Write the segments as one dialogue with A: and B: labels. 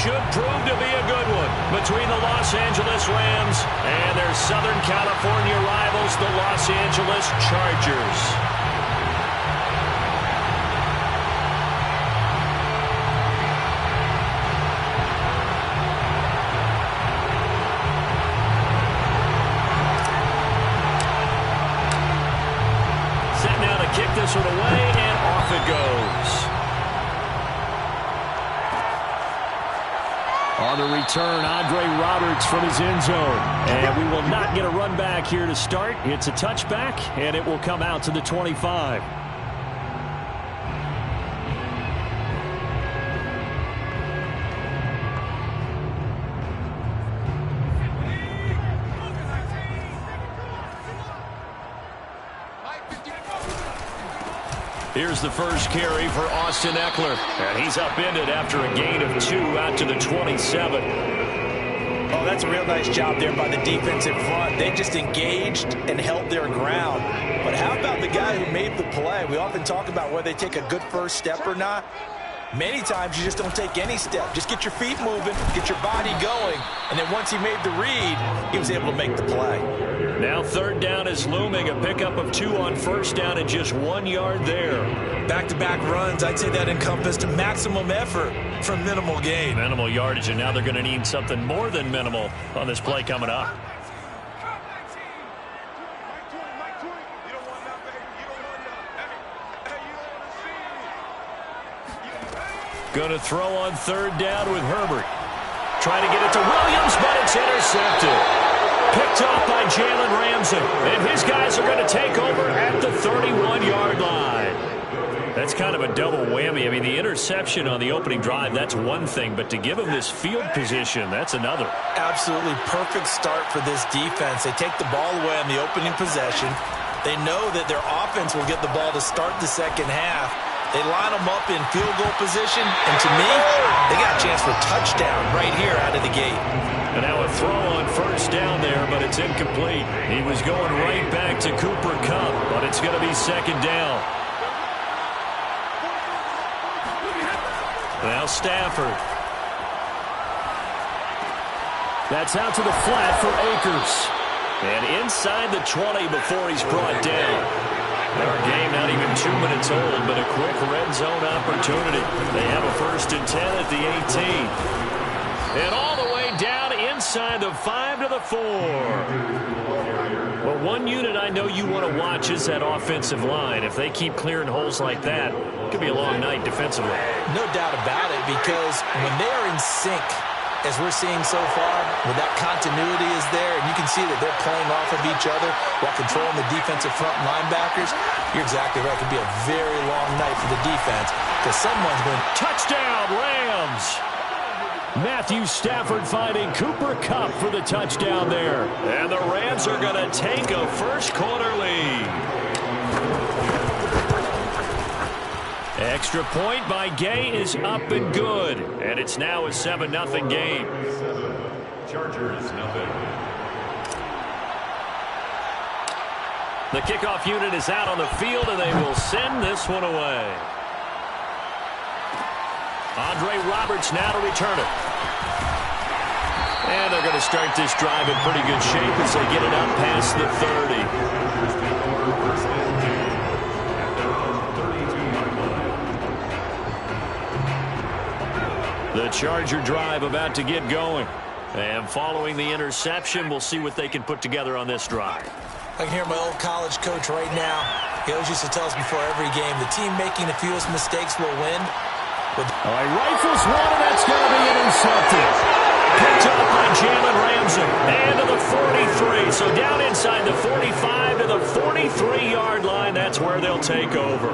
A: should prove to be a good one between the Los Angeles Rams and their Southern California rivals, the Los Angeles Chargers. Set now to kick this one away, and off it goes. On the return, Andre Roberts from his end zone. And we will not get a run back here to start. It's a touchback, and it will come out to the 25. Here's the first carry for Austin Eckler. And he's upended after a gain of 2 out to the 27.
B: Oh, that's a real nice job there by the defense in front. They just engaged and held their ground. But how about the guy who made the play? We often talk about whether they take a good first step or not. Many times you just don't take any step. Just get your feet moving, get your body going. And then once he made the read, he was able to make the play.
A: Now third down is looming. A pickup of 2 on first down and just 1 yard there.
B: Back-to-back runs, I'd say that encompassed maximum effort for minimal gain.
A: Minimal yardage, and now they're going to need something more than minimal on this play coming up. Going to throw on third down with Herbert. Trying to get it to Williams, but it's intercepted. Picked off by Jalen Ramsey. And his guys are going to take over at the 31-yard line. That's kind of a double whammy. I mean, the interception on the opening drive, that's one thing. But to give him this field position, that's another.
B: Absolutely perfect start for this defense. They take the ball away on the opening possession. They know that their offense will get the ball to start the second half. They line them up in field goal position, and to me, they got a chance for a touchdown right here out of the gate.
A: And now a throw on first down there, but it's incomplete. He was going right back to Cooper Kupp, but it's going to be second down. Now Stafford. That's out to the flat for Akers. And inside the 20 before he's brought down. Our game not even 2 minutes old, but a quick red zone opportunity. They have a 1st and 10 at the 18. And all the way down inside the 5 to the 4. Well, one unit I know you want to watch is that offensive line. If they keep clearing holes like that, it could be a long night defensively.
B: No doubt about it, because when they're in sync, as we're seeing so far, when that continuity is there, and you can see that they're playing off of each other while controlling the defensive front linebackers, you're exactly right. It could be a very long night for the defense because someone's going to...
A: Touchdown, Rams! Matthew Stafford finding Cooper Kupp for the touchdown there. And the Rams are going to take a first-quarter lead. Extra point by Gay is up and good. And it's now a 7-0 game. Chargers, nothing. The kickoff unit is out on the field, and they will send this one away. Andre Roberts now to return it. And they're going to start this drive in pretty good shape as they get it up past the 30. The Charger drive about to get going. And following the interception, we'll see what they can put together on this drive.
B: I can hear my old college coach right now. He always used to tell us before every game, the team making the fewest mistakes will win.
A: All right, rifles one, and that's going to be intercepted. Picked up by Jalen Ramsey. And to the 43. So down inside the 45 to the 43-yard line. That's where they'll take over.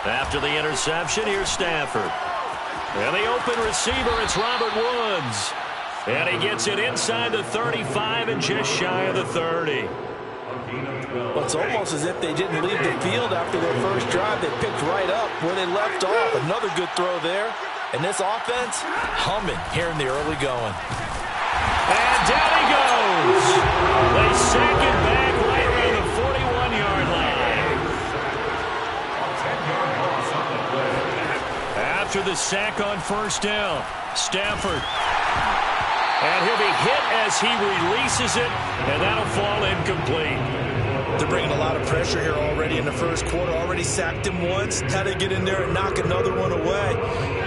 A: After the interception, here's Stafford. And the open receiver, it's Robert Woods. And he gets it inside the 35 and just shy of the 30.
B: Well, it's almost as if they didn't leave the field after their first drive. They picked right up where they left off. Another good throw there. And this offense, humming here in the early going.
A: And down he goes. the sack on first down. Stafford. And he'll be hit as he releases it, and that'll fall incomplete.
B: They're bringing a lot of pressure here already in the first quarter. Already sacked him once. Had to get in there and knock another one away.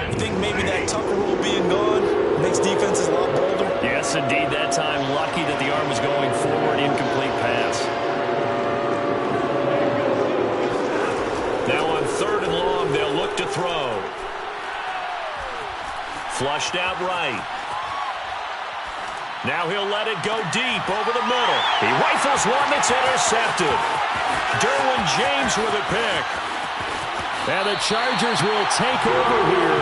B: You think maybe that Tucker rule being gone makes defenses a lot bolder?
A: Yes, indeed. That time, lucky that the arm was going forward. Incomplete pass. Now on 3rd and long, they'll look to throw. Flushed out right. Now he'll let it go deep over the middle. He rifles one that's intercepted. Derwin James with a pick. And the Chargers will take over here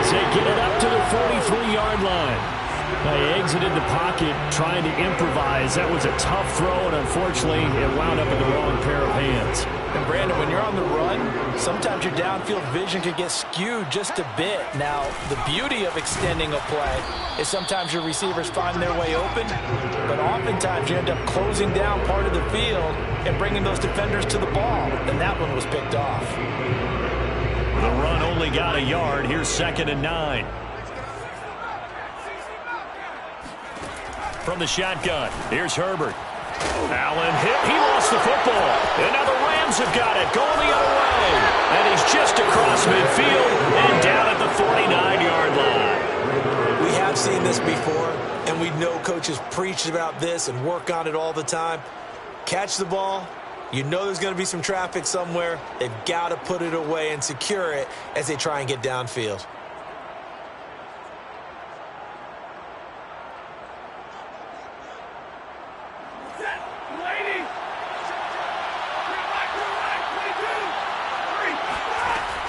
A: as they get it up to the 43-yard line. They exited the pocket trying to improvise. That was a tough throw, and unfortunately, it wound up in the wrong pair of hands.
B: And Brandon, when you're on the run, sometimes your downfield vision can get skewed just a bit. Now, the beauty of extending a play is sometimes your receivers find their way open, but oftentimes you end up closing down part of the field and bringing those defenders to the ball, and that one was picked off.
A: The run only got a yard. Here's 2nd and 9. From the shotgun, here's Herbert. Allen hit. He lost the football. And now the Rams have got it. Going the other way. And he's just across midfield and down at the 49-yard line.
B: We have seen this before, and we know coaches preach about this and work on it all the time. Catch the ball. You know there's going to be some traffic somewhere. They've got to put it away and secure it as they try and get downfield.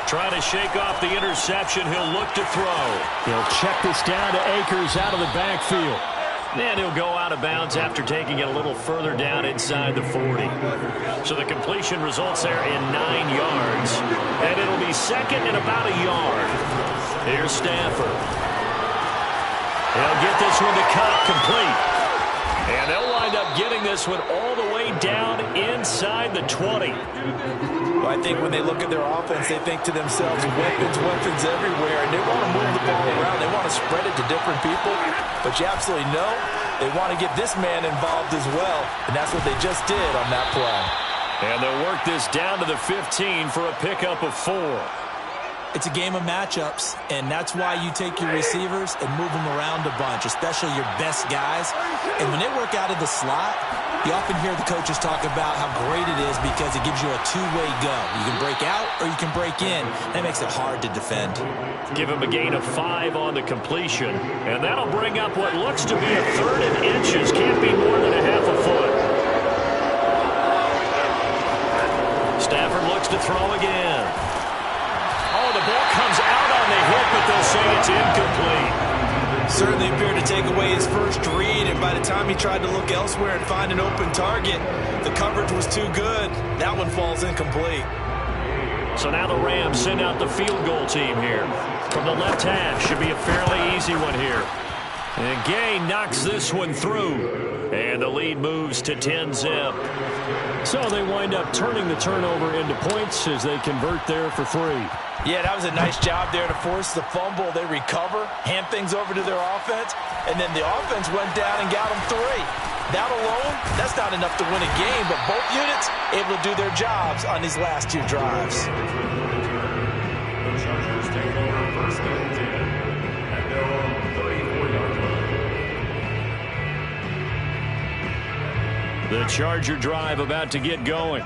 A: Trying to shake off the interception. He'll look to throw. He'll check this down to Akers out of the backfield. And he'll go out of bounds after taking it a little further down inside the 40. So the completion results there in 9 yards. And it'll be 2nd and about a yard. Here's Stafford. He'll get this one to cut complete. And they'll wind up getting this one all the way down inside the 20.
B: Well, I think when they look at their offense, they think to themselves, weapons everywhere, and they want to move the ball around. They want to spread it to different people, but you absolutely know they want to get this man involved as well, and that's what they just did on that play.
A: And they'll work this down to the 15 for a pickup of 4.
B: It's a game of matchups, and that's why you take your receivers and move them around a bunch, especially your best guys. And when they work out of the slot, you often hear the coaches talk about how great it is because it gives you a two-way go. You can break out or you can break in. That makes it hard to defend.
A: Give him a gain of 5 on the completion, and that'll bring up what looks to be a 3rd and inches. Can't be more than a half a foot. Stafford looks to throw again. Oh, the ball comes out on the hit, but they'll say it's incomplete.
B: Certainly appeared to take away his first read, and by the time he tried to look elsewhere and find an open target, the coverage was too good. That one falls incomplete.
A: So now the Rams send out the field goal team here. From the left half, should be a fairly easy one here. And Gay knocks this one through. And the lead moves to 10-zip. So they wind up turning the turnover into points as they convert there for 3.
B: Yeah, that was a nice job there to force the fumble. They recover, hand things over to their offense, and then the offense went down and got them 3. That alone, that's not enough to win a game, but both units able to do their jobs on these last 2 drives.
C: The Chargers take over first and 10 at their own 34-yard line.
A: The Charger drive about to get going.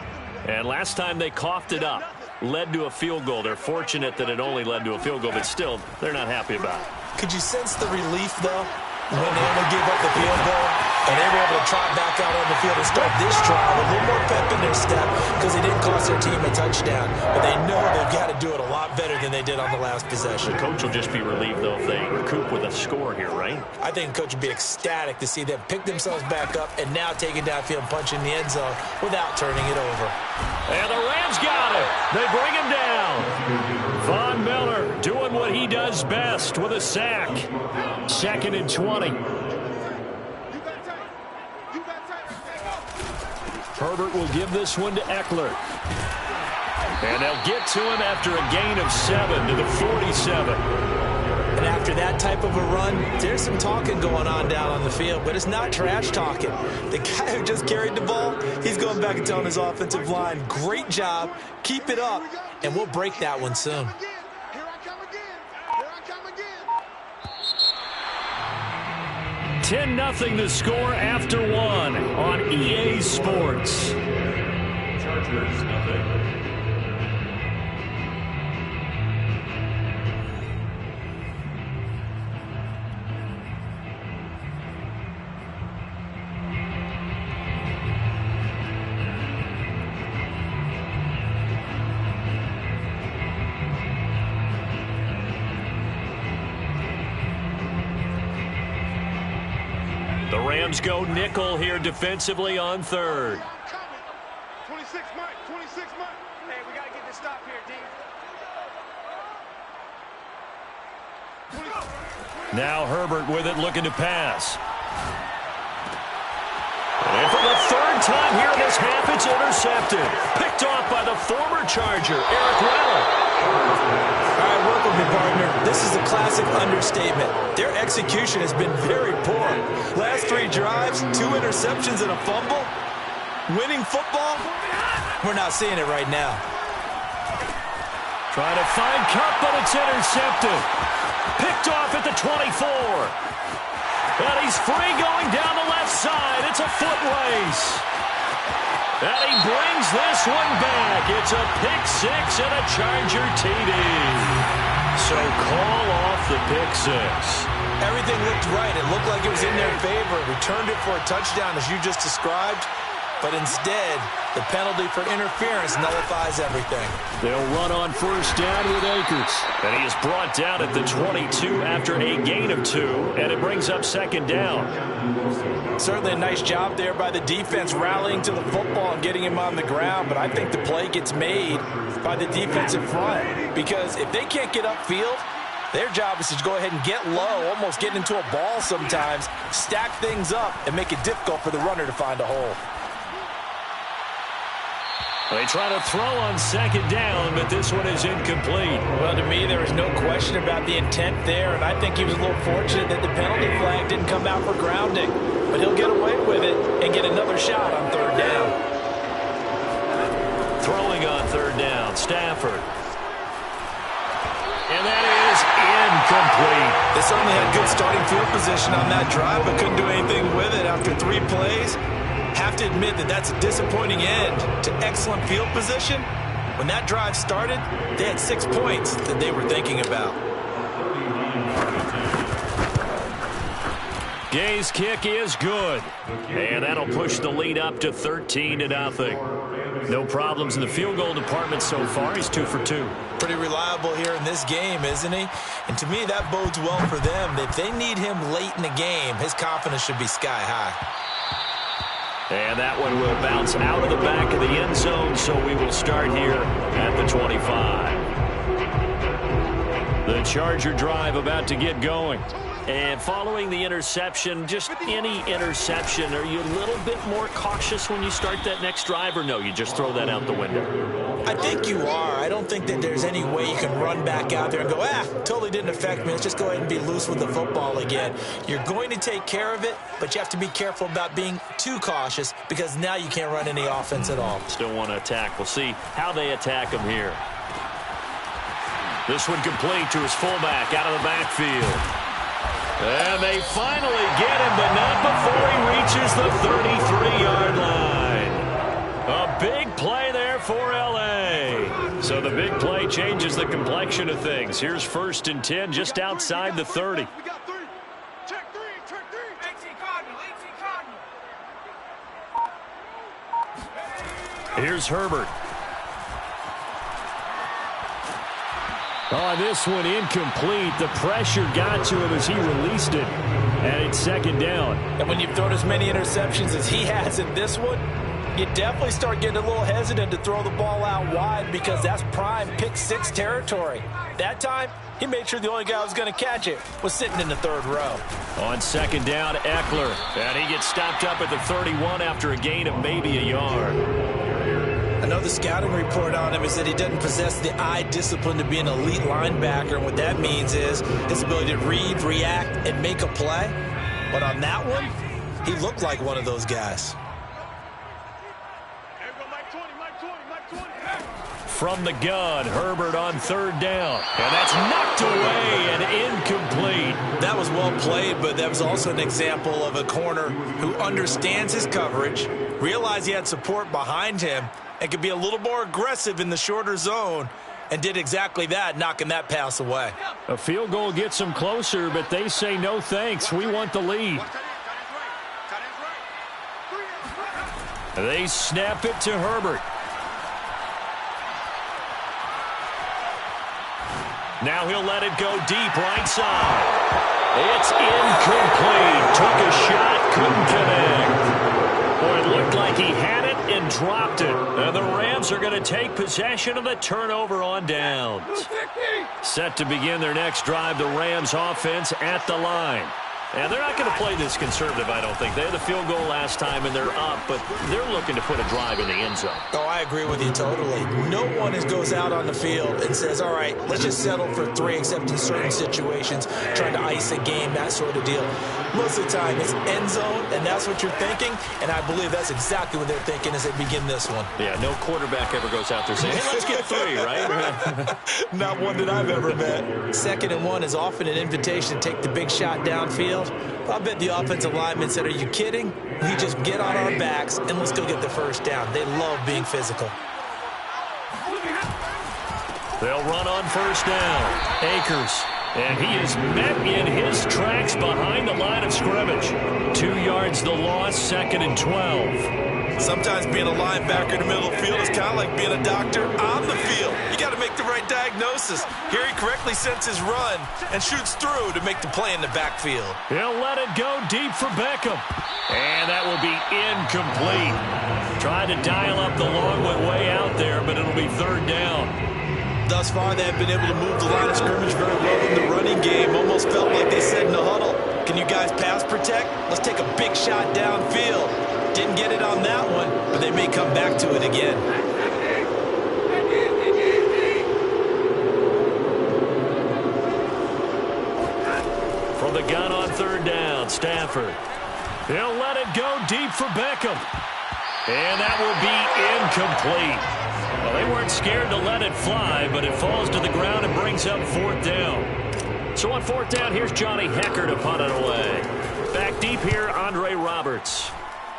A: And last time they coughed it up, led to a field goal. They're fortunate that it only led to a field goal, but still, they're not happy about it.
B: Could you sense the relief, though, when they only gave up the field goal and they were able to trot back out on the field and start this drive with a little more pep in their step because they didn't cost their team a touchdown, but they know they've got to do it a lot better than they did on the last possession.
A: The coach will just be relieved, though, if they recoup with a score here, right?
B: I think the coach would be ecstatic to see them pick themselves back up and now take it downfield and punch in the end zone without turning it over.
A: And the Rams got it. They bring him down. Von Miller doing what he does best with a sack. 2nd and 20. Herbert will give this one to Eckler. And they'll get to him after a gain of 7 to the 47.
B: And after that type of a run, there's some talking going on down on the field, but it's not trash talking. The guy who just carried the ball, he's going back and telling his offensive line, great job, keep it up, and we'll break that one soon.
A: 10-0 the score after 1 on EA Sports.
C: Chargers, nothing.
A: The Rams go nickel here defensively on 3rd.
D: 26 Mike, 26 Mike. Hey, we got to get this stop here, D.
A: Now Herbert with it, looking to pass. And for the 3rd time here in this half, it's intercepted. Picked off by the former Charger, Eric Weller.
B: All right, work with me, partner. This is a classic understatement. Their execution has been very poor. Last 3 drives, 2 interceptions and a fumble. Winning football? We're not seeing it right now.
A: Trying to find Cup, but it's intercepted. Picked off at the 24. And he's free going down the left side. It's a foot race. And he brings this one back. It's a pick 6 and a Charger TD. So call off the pick 6.
B: Everything looked right. It looked like it was in their favor. Returned it for a touchdown, as you just described. But instead, the penalty for interference nullifies everything.
A: They'll run on 1st down with Akers. And he is brought down at the 22 after a gain of 2. And it brings up 2nd down.
B: Certainly a nice job there by the defense rallying to the football and getting him on the ground. But I think the play gets made by the defensive front. Because if they can't get upfield, their job is to go ahead and get low, almost get into a ball sometimes, stack things up, and make it difficult for the runner to find a hole.
A: They try to throw on 2nd down, but this one is incomplete.
B: Well, to me, there is no question about the intent there, and I think he was a little fortunate that the penalty flag didn't come out for grounding. But he'll get away with it and get another shot on 3rd down.
A: Throwing on 3rd down, Stafford. And that is incomplete.
B: They certainly had good starting field position on that drive, but couldn't do anything with it after 3 plays. Have to admit that that's a disappointing end to excellent field position. When that drive started, they had 6 points that they were thinking about.
A: Gay's kick is good. And that'll push the lead up to 13-0. No problems in the field goal department so far. He's 2 for 2.
B: Pretty reliable here in this game, isn't he? And to me, that bodes well for them. If they need him late in the game, his confidence should be sky high.
A: And that one will bounce out of the back of the end zone, so we will start here at the 25. The Charger drive about to get going. And following the interception, just any interception, are you a little bit more cautious when you start that next drive, or no, you just throw that out the window?
B: I think you are. I don't think that there's any way you can run back out there and go, totally didn't affect me. Let's just go ahead and be loose with the football again. You're going to take care of it, but you have to be careful about being too cautious because now you can't run any offense at all.
A: Still want to attack. We'll see how they attack him here. This one complete to his fullback out of the backfield. And they finally get him, but not before he reaches the 33-yard line. A big play there for L.A. So the big play changes the complexion of things. Here's 1st and 10 just outside the 30.
D: We got 3. Check 3. Check 3. 18 Cardinal.
A: Here's Herbert. On this one, incomplete. The pressure got to him as he released it. And it's 2nd down.
B: And when you've thrown as many interceptions as he has in this one, you definitely start getting a little hesitant to throw the ball out wide because that's prime pick 6 territory. That time, he made sure the only guy who was going to catch it was sitting in the 3rd row.
A: On 2nd down, Eckler. And he gets stopped up at the 31 after a gain of maybe a yard.
B: I know the scouting report on him is that he doesn't possess the eye discipline to be an elite linebacker, and what that means is his ability to read, react, and make a play. But on that one, he looked like one of those guys.
A: From the gun, Herbert on third down. And that's knocked away and incomplete.
B: That was well played, but that was also an example of a corner who understands his coverage, realized he had support behind him, and could be a little more aggressive in the shorter zone, and did exactly that, knocking that pass away.
A: A field goal gets them closer, but they say no thanks. We want the lead. They snap it to Herbert. Now he'll let it go deep right side. It's incomplete. Took a shot, couldn't connect. Boy, it looked like he had it and dropped it. And the Rams are going to take possession of the turnover on downs. Set to begin their next drive, the Rams offense at the line. And they're not going to play this conservative, I don't think. They had the field goal last time, and they're up, but they're looking to put a drive in the end zone.
B: Oh, I agree with you totally. No one goes out on the field and says, all right, let's just settle for 3, except in certain situations, trying to ice a game, that sort of deal. Most of the time, it's end zone, and that's what you're thinking, and I believe that's exactly what they're thinking as they begin this one.
A: Yeah, no quarterback ever goes out there saying, hey, let's get 3, right?
B: Not one that I've ever met. 2nd and 1 is often an invitation to take the big shot downfield. I bet the offensive linemen said, are you kidding? We just get on our backs and let's go get the first down. They love being physical.
A: They'll run on first down. Akers. And he is met in his tracks behind the line of scrimmage. 2 yards the loss, 2nd and 12.
B: Sometimes being a linebacker in the middle of the field is kind of like being a doctor on the field. You got to make the right diagnosis. Here he correctly sets his run and shoots through to make the play in the backfield.
A: He'll let it go deep for Beckham. And that will be incomplete. Tried to dial up the long one way out there, but it'll be 3rd down.
B: Thus far, they have been able to move the line of scrimmage very well in the running game. Almost felt like they said in the huddle, can you guys pass protect? Let's take a big shot downfield. Didn't get it on that one, but they may come back to it again.
A: From the gun on 3rd down, Stafford. He'll let it go deep for Beckham. And that will be incomplete. Well, they weren't scared to let it fly, but it falls to the ground and brings up 4th down. So on 4th down, here's Johnny Hecker to punt it away. Back deep here, Andre Roberts.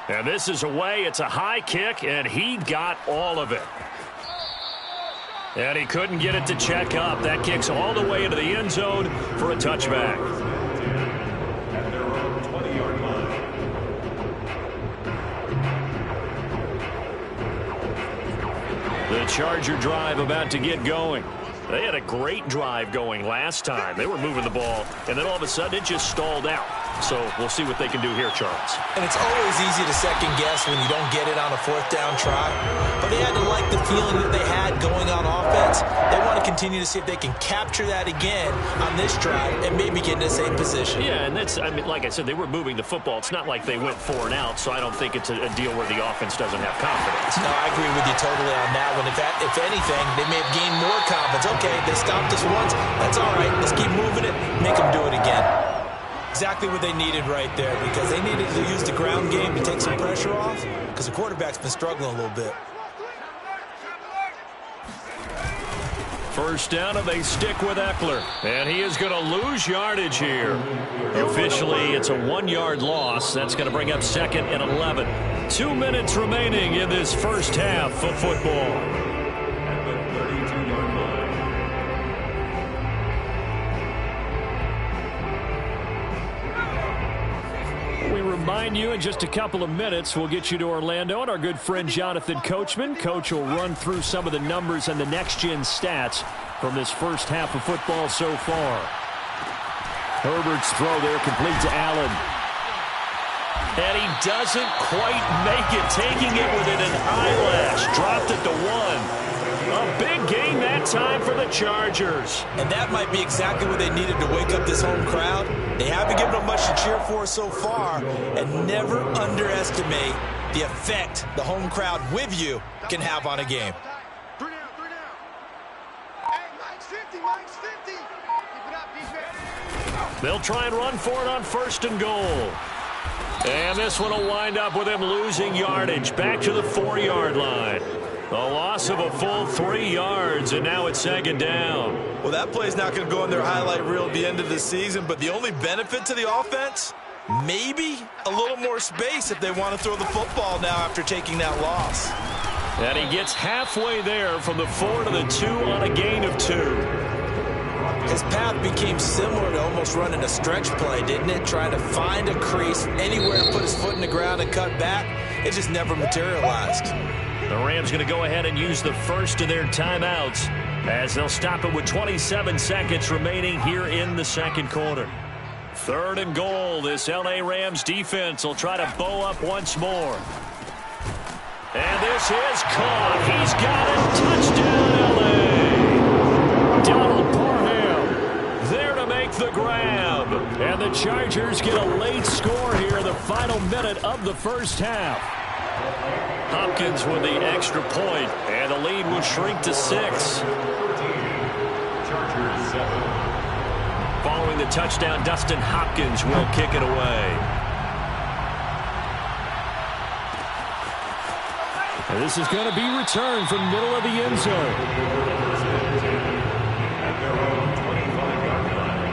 A: And this is away. It's a high kick, and he got all of it. And he couldn't get it to check up. That kicks all the way into the end zone for a touchback.
C: At their own 20-yard line.
A: The Charger drive about to get going. They had a great drive going last time. They were moving the ball, and then all of a sudden it just stalled out. So we'll see what they can do here, Charles.
B: And it's always easy to second guess when you don't get it on a 4th down try. But they had to like the feeling that they had going on offense. They want to continue to see if they can capture that again on this drive and maybe get in the same position.
A: Yeah, and that's, I mean, like I said, they were moving the football. It's not like they went 4 and out, so I don't think it's a deal where the offense doesn't have confidence.
B: No, I agree with you totally on that one. If anything, they may have gained more confidence. Okay, they stopped us once. That's all right. Let's keep moving it. Make them do it again. Exactly what they needed right there, because they needed to use the ground game to take some pressure off, because the quarterback's been struggling a little bit.
A: First down, and they stick with Eckler. And he is going to lose yardage here. Officially, it's a 1-yard loss. That's going to bring up 2nd and 11. 2 minutes remaining in this first half of football. Remind you in just a couple of minutes we'll get you to Orlando and our good friend Jonathan Coachman. Coach will run through some of the numbers and the next-gen stats from this first half of football so far. Herbert's throw there complete to Allen. And he doesn't quite make it, taking it within an eyelash. Dropped it to 1. A big game that time for the Chargers.
B: And that might be exactly what they needed to wake up this home crowd. They haven't given them much to cheer for so far, and never underestimate the effect the home crowd with you can have on a game.
D: 3 down, 3 down. Hey, Mike's 50, Mike's 50. Keep it up, defense.
A: They'll try and run for it on 1st and goal. And this one will wind up with him losing yardage back to the 4-yard line. A loss of a full 3 yards, and now it's 2nd down.
B: Well, that play's not going to go in their highlight reel at the end of the season, but the only benefit to the offense, maybe a little more space if they want to throw the football now after taking that loss.
A: And he gets halfway there from the 4 to the 2 on a gain of 2.
B: His path became similar to almost running a stretch play, didn't it? Trying to find a crease anywhere to put his foot in the ground and cut back. It just never materialized.
A: The Rams going to go ahead and use the first of their timeouts as they'll stop it with 27 seconds remaining here in the 2nd quarter. 3rd and goal. This L.A. Rams defense will try to bow up once more. And this is caught. He's got it. Touchdown, L.A. Donald Parham there to make the grab. And the Chargers get a late score here in the final minute of the 1st half. Hopkins with the extra point, and the lead will shrink to 6.
C: Chargers 7.
A: Following the touchdown, Dustin Hopkins will kick it away. And this is going to be returned from middle of the end zone.
C: At their own 25-yard line.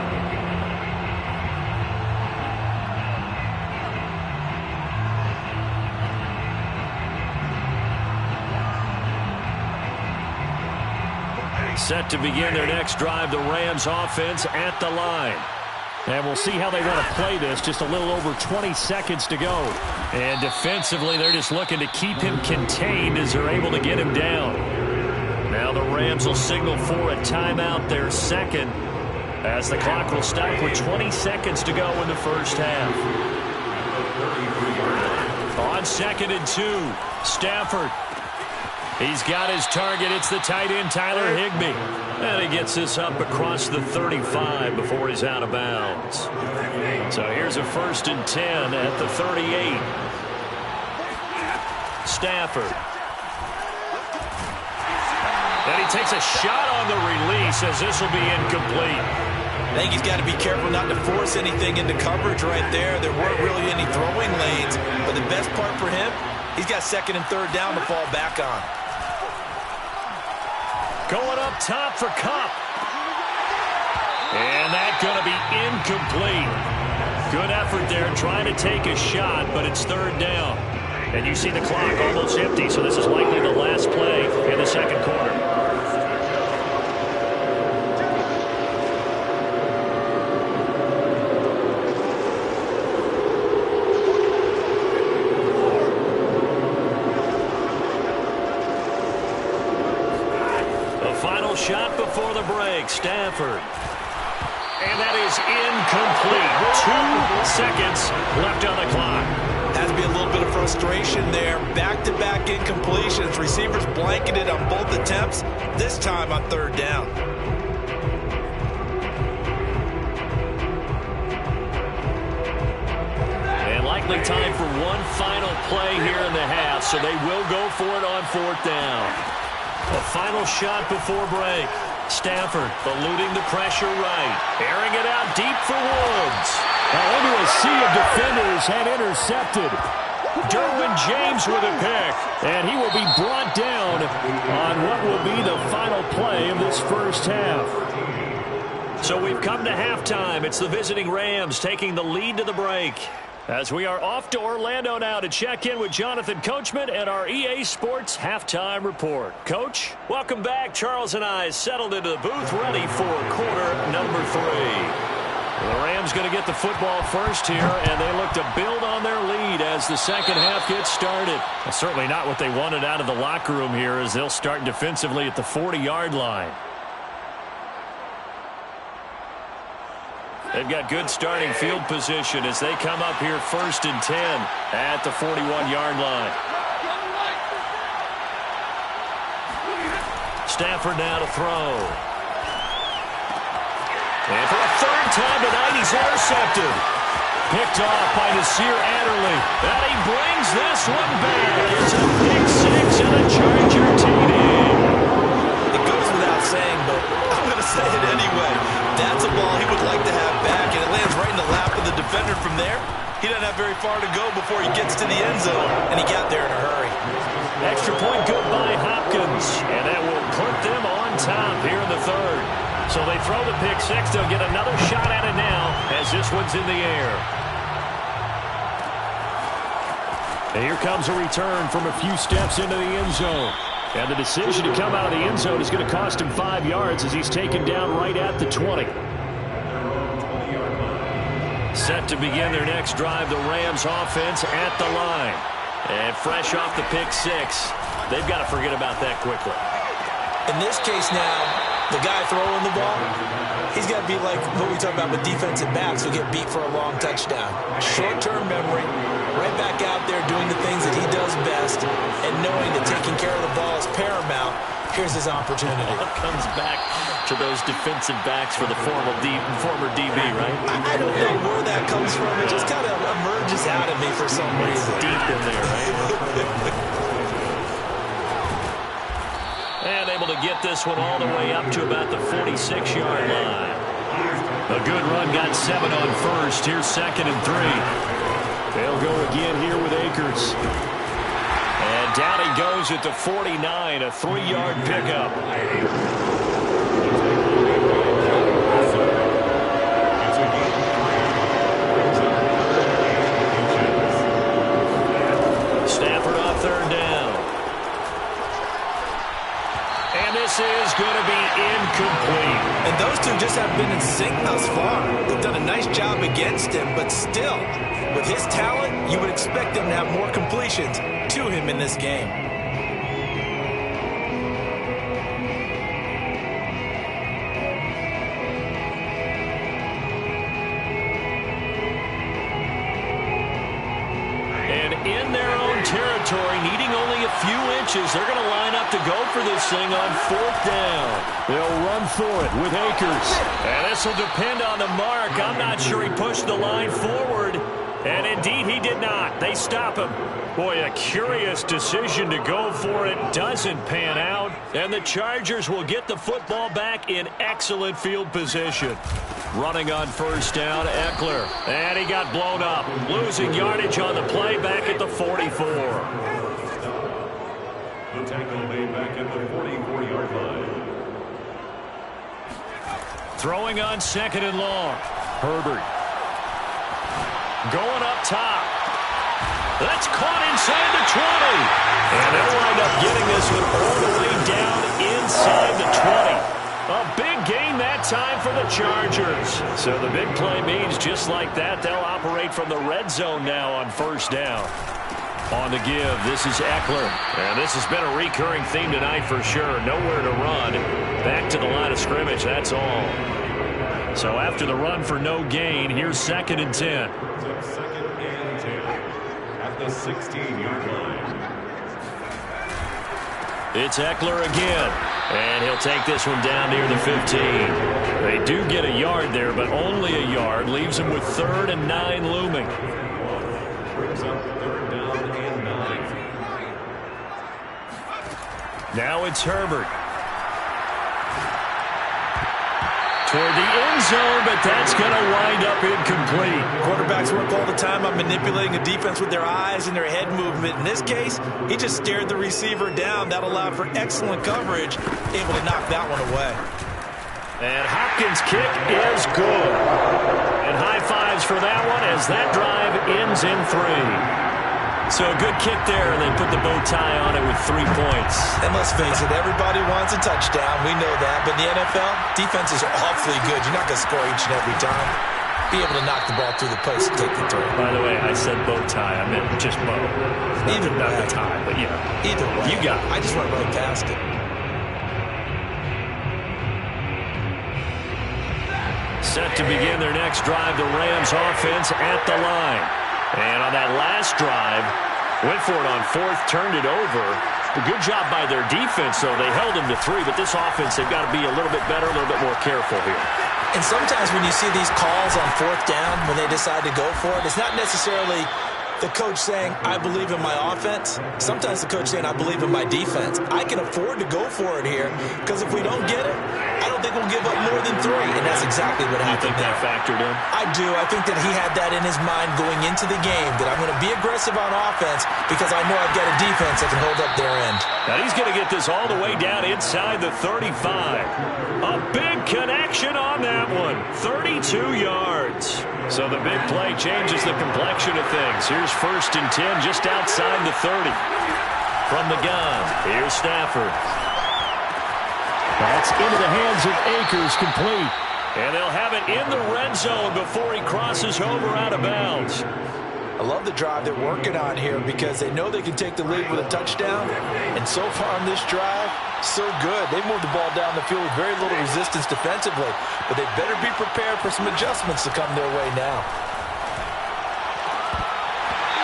A: Set to begin their next drive, the Rams offense at the line. And we'll see how they want to play this. Just a little over 20 seconds to go. And defensively, they're just looking to keep him contained as they're able to get him down. Now the Rams will signal for a timeout, their 2nd, as the clock will stop with 20 seconds to go in the 1st half. On 2nd and 2, Stafford. He's got his target. It's the tight end, Tyler Higbee. And he gets this up across the 35 before he's out of bounds. So here's a 1st and 10 at the 38. Stafford. And he takes a shot on the release as this will be incomplete.
B: I think he's got to be careful not to force anything into coverage right there. There weren't really any throwing lanes. But the best part for him, he's got 2nd and 3rd down to fall back on.
A: Going up top for Kupp. And that's going to be incomplete. Good effort there trying to take a shot, but it's 3rd down. And you see the clock almost empty, so this is likely the last play in the 2nd quarter. Final shot before the break, Stafford. And that is incomplete. 2 seconds left on the clock.
B: Has to be a little bit of frustration there. Back-to-back incompletions. Receivers blanketed on both attempts, this time on 3rd down.
A: And likely time for one final play here in the half, so they will go for it on 4th down. A final shot before break. Stafford eluding the pressure right. Airing it out deep for Woods. Now into a sea of defenders and intercepted. Derwin James with a pick. And he will be brought down on what will be the final play of this 1st half. So we've come to halftime. It's the visiting Rams taking the lead to the break. As we are off to Orlando now to check in with Jonathan Coachman and our EA Sports Halftime Report. Coach, welcome back. Charles and I settled into the booth ready for quarter number 3. The Rams going to get the football first here, and they look to build on their lead as the 2nd half gets started. Well, certainly not what they wanted out of the locker room here as they'll start defensively at the 40-yard line. They've got good starting field position as they come up here 1st and 10 at the 41-yard line. Stafford now to throw. And for a 3rd time tonight, he's intercepted. Picked off by Nasir Adderley. And he brings this one back. It's a pick six and a Charger TD.
B: It goes without saying, but I'm going to say it anyway. That's a ball he would like to have back, and it lands right in the lap of the defender from there. He doesn't have very far to go before he gets to the end zone, and he got there in a hurry.
A: Extra point good by Hopkins, and that will put them on top here in the third. So they throw the pick six. They'll get another shot at it now as this one's in the air. And here comes a return from a few steps into the end zone. And the decision to come out of the end zone is going to cost him 5 yards as he's taken down right at the 20. Set to begin their next drive, the Rams offense at the line. And fresh off the pick six, they've got to forget about that quickly.
B: In this case now, the guy throwing the ball, he's got to be like what we talk about with defensive backs who get beat for a long touchdown. Short-term memory, right back out there doing the things that he does best, and knowing that taking care of the ball is paramount. Here's his opportunity.
A: Comes back to those defensive backs for the former DB, right?
B: I don't know where that comes from. It just kind of emerges out of me for some reason.
A: Deep in there, right? And able to get this one all the way up to about the 46-yard line. A good run, got 7 on first. Here's 2nd and 3. They'll go again here with Akers. And down he goes at the 49, a 3-yard pickup. Stafford on 3rd down. And this is going to be incomplete.
B: And those two just have been in sync thus far. They've done a nice job against him, but still, with his talent, you would expect him to have more completions to him in this game.
A: And in their own territory, needing only a few inches, they're going to line up to go for this thing on 4th down. They'll run for it with Akers. And this will depend on the mark. I'm not sure he pushed the line forward. And indeed, he did not. They stop him. Boy, a curious decision to go for it. Doesn't pan out. And the Chargers will get the football back in excellent field position. Running on 1st down, Eckler. And he got blown up. Losing yardage on the play back at the 44.
C: The tackle made back at the 44-yard line.
A: Throwing on 2nd and long. Herbert. Going up top. That's caught inside the 20. And they'll wind up getting this one all the way down inside the 20. A big gain that time for the Chargers. So the big play means just like that, they'll operate from the red zone now on 1st down. On the give, this is Eckler. And this has been a recurring theme tonight for sure. Nowhere to run. Back to the line of scrimmage, that's all. So after the run for no gain, here's 2nd and 10.
C: 2nd and 10 at the 16-yard line.
A: It's Eckler again. And he'll take this one down near the 15. They do get a yard there, but only a yard. Leaves him with 3rd and 9 looming.
C: Brings up 3rd down and 9.
A: Now it's Herbert. Toward the end zone, but that's going to wind up incomplete.
B: Quarterbacks work all the time on manipulating a defense with their eyes and their head movement. In this case, he just stared the receiver down. That allowed for excellent coverage, able to knock that one away.
A: And Hopkins' kick is good. And high fives for that one as that drive ends in 3. So a good kick there, and they put the bow tie on it with 3 points.
B: And let's face it, everybody wants a touchdown. We know that. But in the NFL, defenses are awfully good. You're not going to score each and every time. Be able to knock the ball through the post and take the turn.
A: By the way, I said bow tie. I meant just bow.
B: Either way.
A: Not the tie, but you know.
B: Either way.
A: You got it.
B: I just went right past it.
A: Set to begin their next drive, the Rams offense at the line. And on that last drive, went for it on 4th, turned it over. A good job by their defense, though. They held them to 3, but this offense, they've got to be a little bit better, a little bit more careful here.
B: And sometimes when you see these calls on fourth down, when they decide to go for it, it's not necessarily the coach saying, I believe in my offense. Sometimes the coach saying, I believe in my defense. I can afford to go for it here because if we don't get it, I don't think we'll give up more than 3. And that's exactly what happened.
A: You think that factored in?
B: I do. I think that he had that in his mind going into the game, that I'm going to be aggressive on offense because I know I've got a defense that can hold up their end.
A: Now he's going to get this all the way down inside the 35. A big connection on that one. 32 yards. So the big play changes the complexion of things. Here's 1st and 10 just outside the 30. From the gun, here's Stafford. That's into the hands of Akers, complete. And they'll have it in the red zone before he crosses over out of bounds.
B: I love the drive they're working on here because they know they can take the lead with a touchdown. And so far on this drive, so good. They moved the ball down the field with very little resistance defensively. But they better be prepared for some adjustments to come their way now.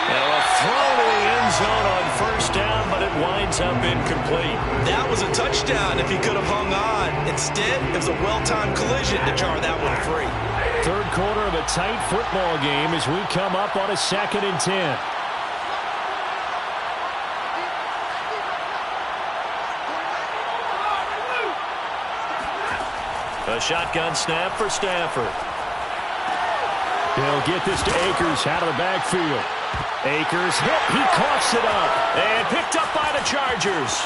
A: And a throw to the end zone on 1st down, but it winds up incomplete.
B: That was a touchdown if he could have hung on. Instead, it was a well-timed collision to jar that one free.
A: 3rd quarter of a tight football game as we come up on a 2nd and 10. A shotgun snap for Stafford. They'll get this to Akers out of the backfield. Akers hit. He coughs it up. And picked up by the Chargers.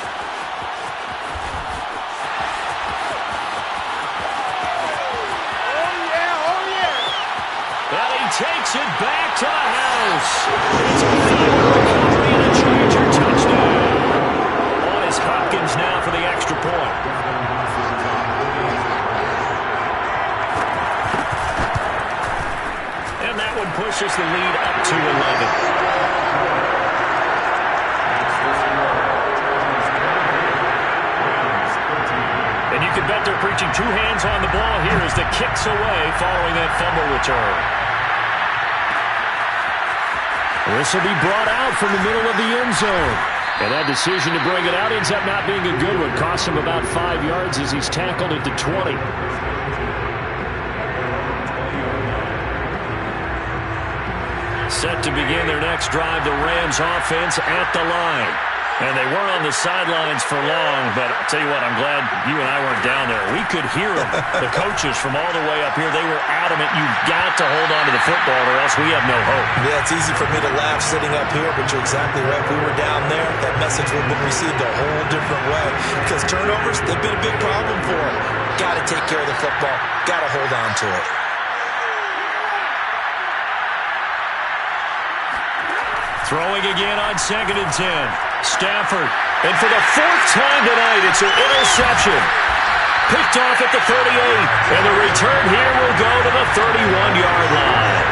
A: And he takes it back to the house. It's a recovery and a Charger touchdown. On is Hopkins now for the extra point. And that one pushes the lead up to 11. And you can bet they're preaching 2 hands on the ball here as the kick's away following that fumble return. This will be brought out from the middle of the end zone. And that decision to bring it out ends up not being a good one. Costs him about 5 yards as he's tackled at the 20. Set to begin their next drive, the Rams offense at the line. And they weren't on the sidelines for long, but I'll tell you what, I'm glad you and I weren't down there. We could hear them, the coaches from all the way up here. They were adamant, you've got to hold on to the football or else we have no hope.
B: Yeah, it's easy for me to laugh sitting up here, but you're exactly right. If we were down there, that message would have been received a whole different way. Because turnovers, they've been a big problem for them. Got to take care of the football. Got to hold on to it.
A: Throwing again on 2nd and 10. Stafford. And for the 4th time tonight, it's an interception. Picked off at the 38. And the return here will go to the 31-yard line.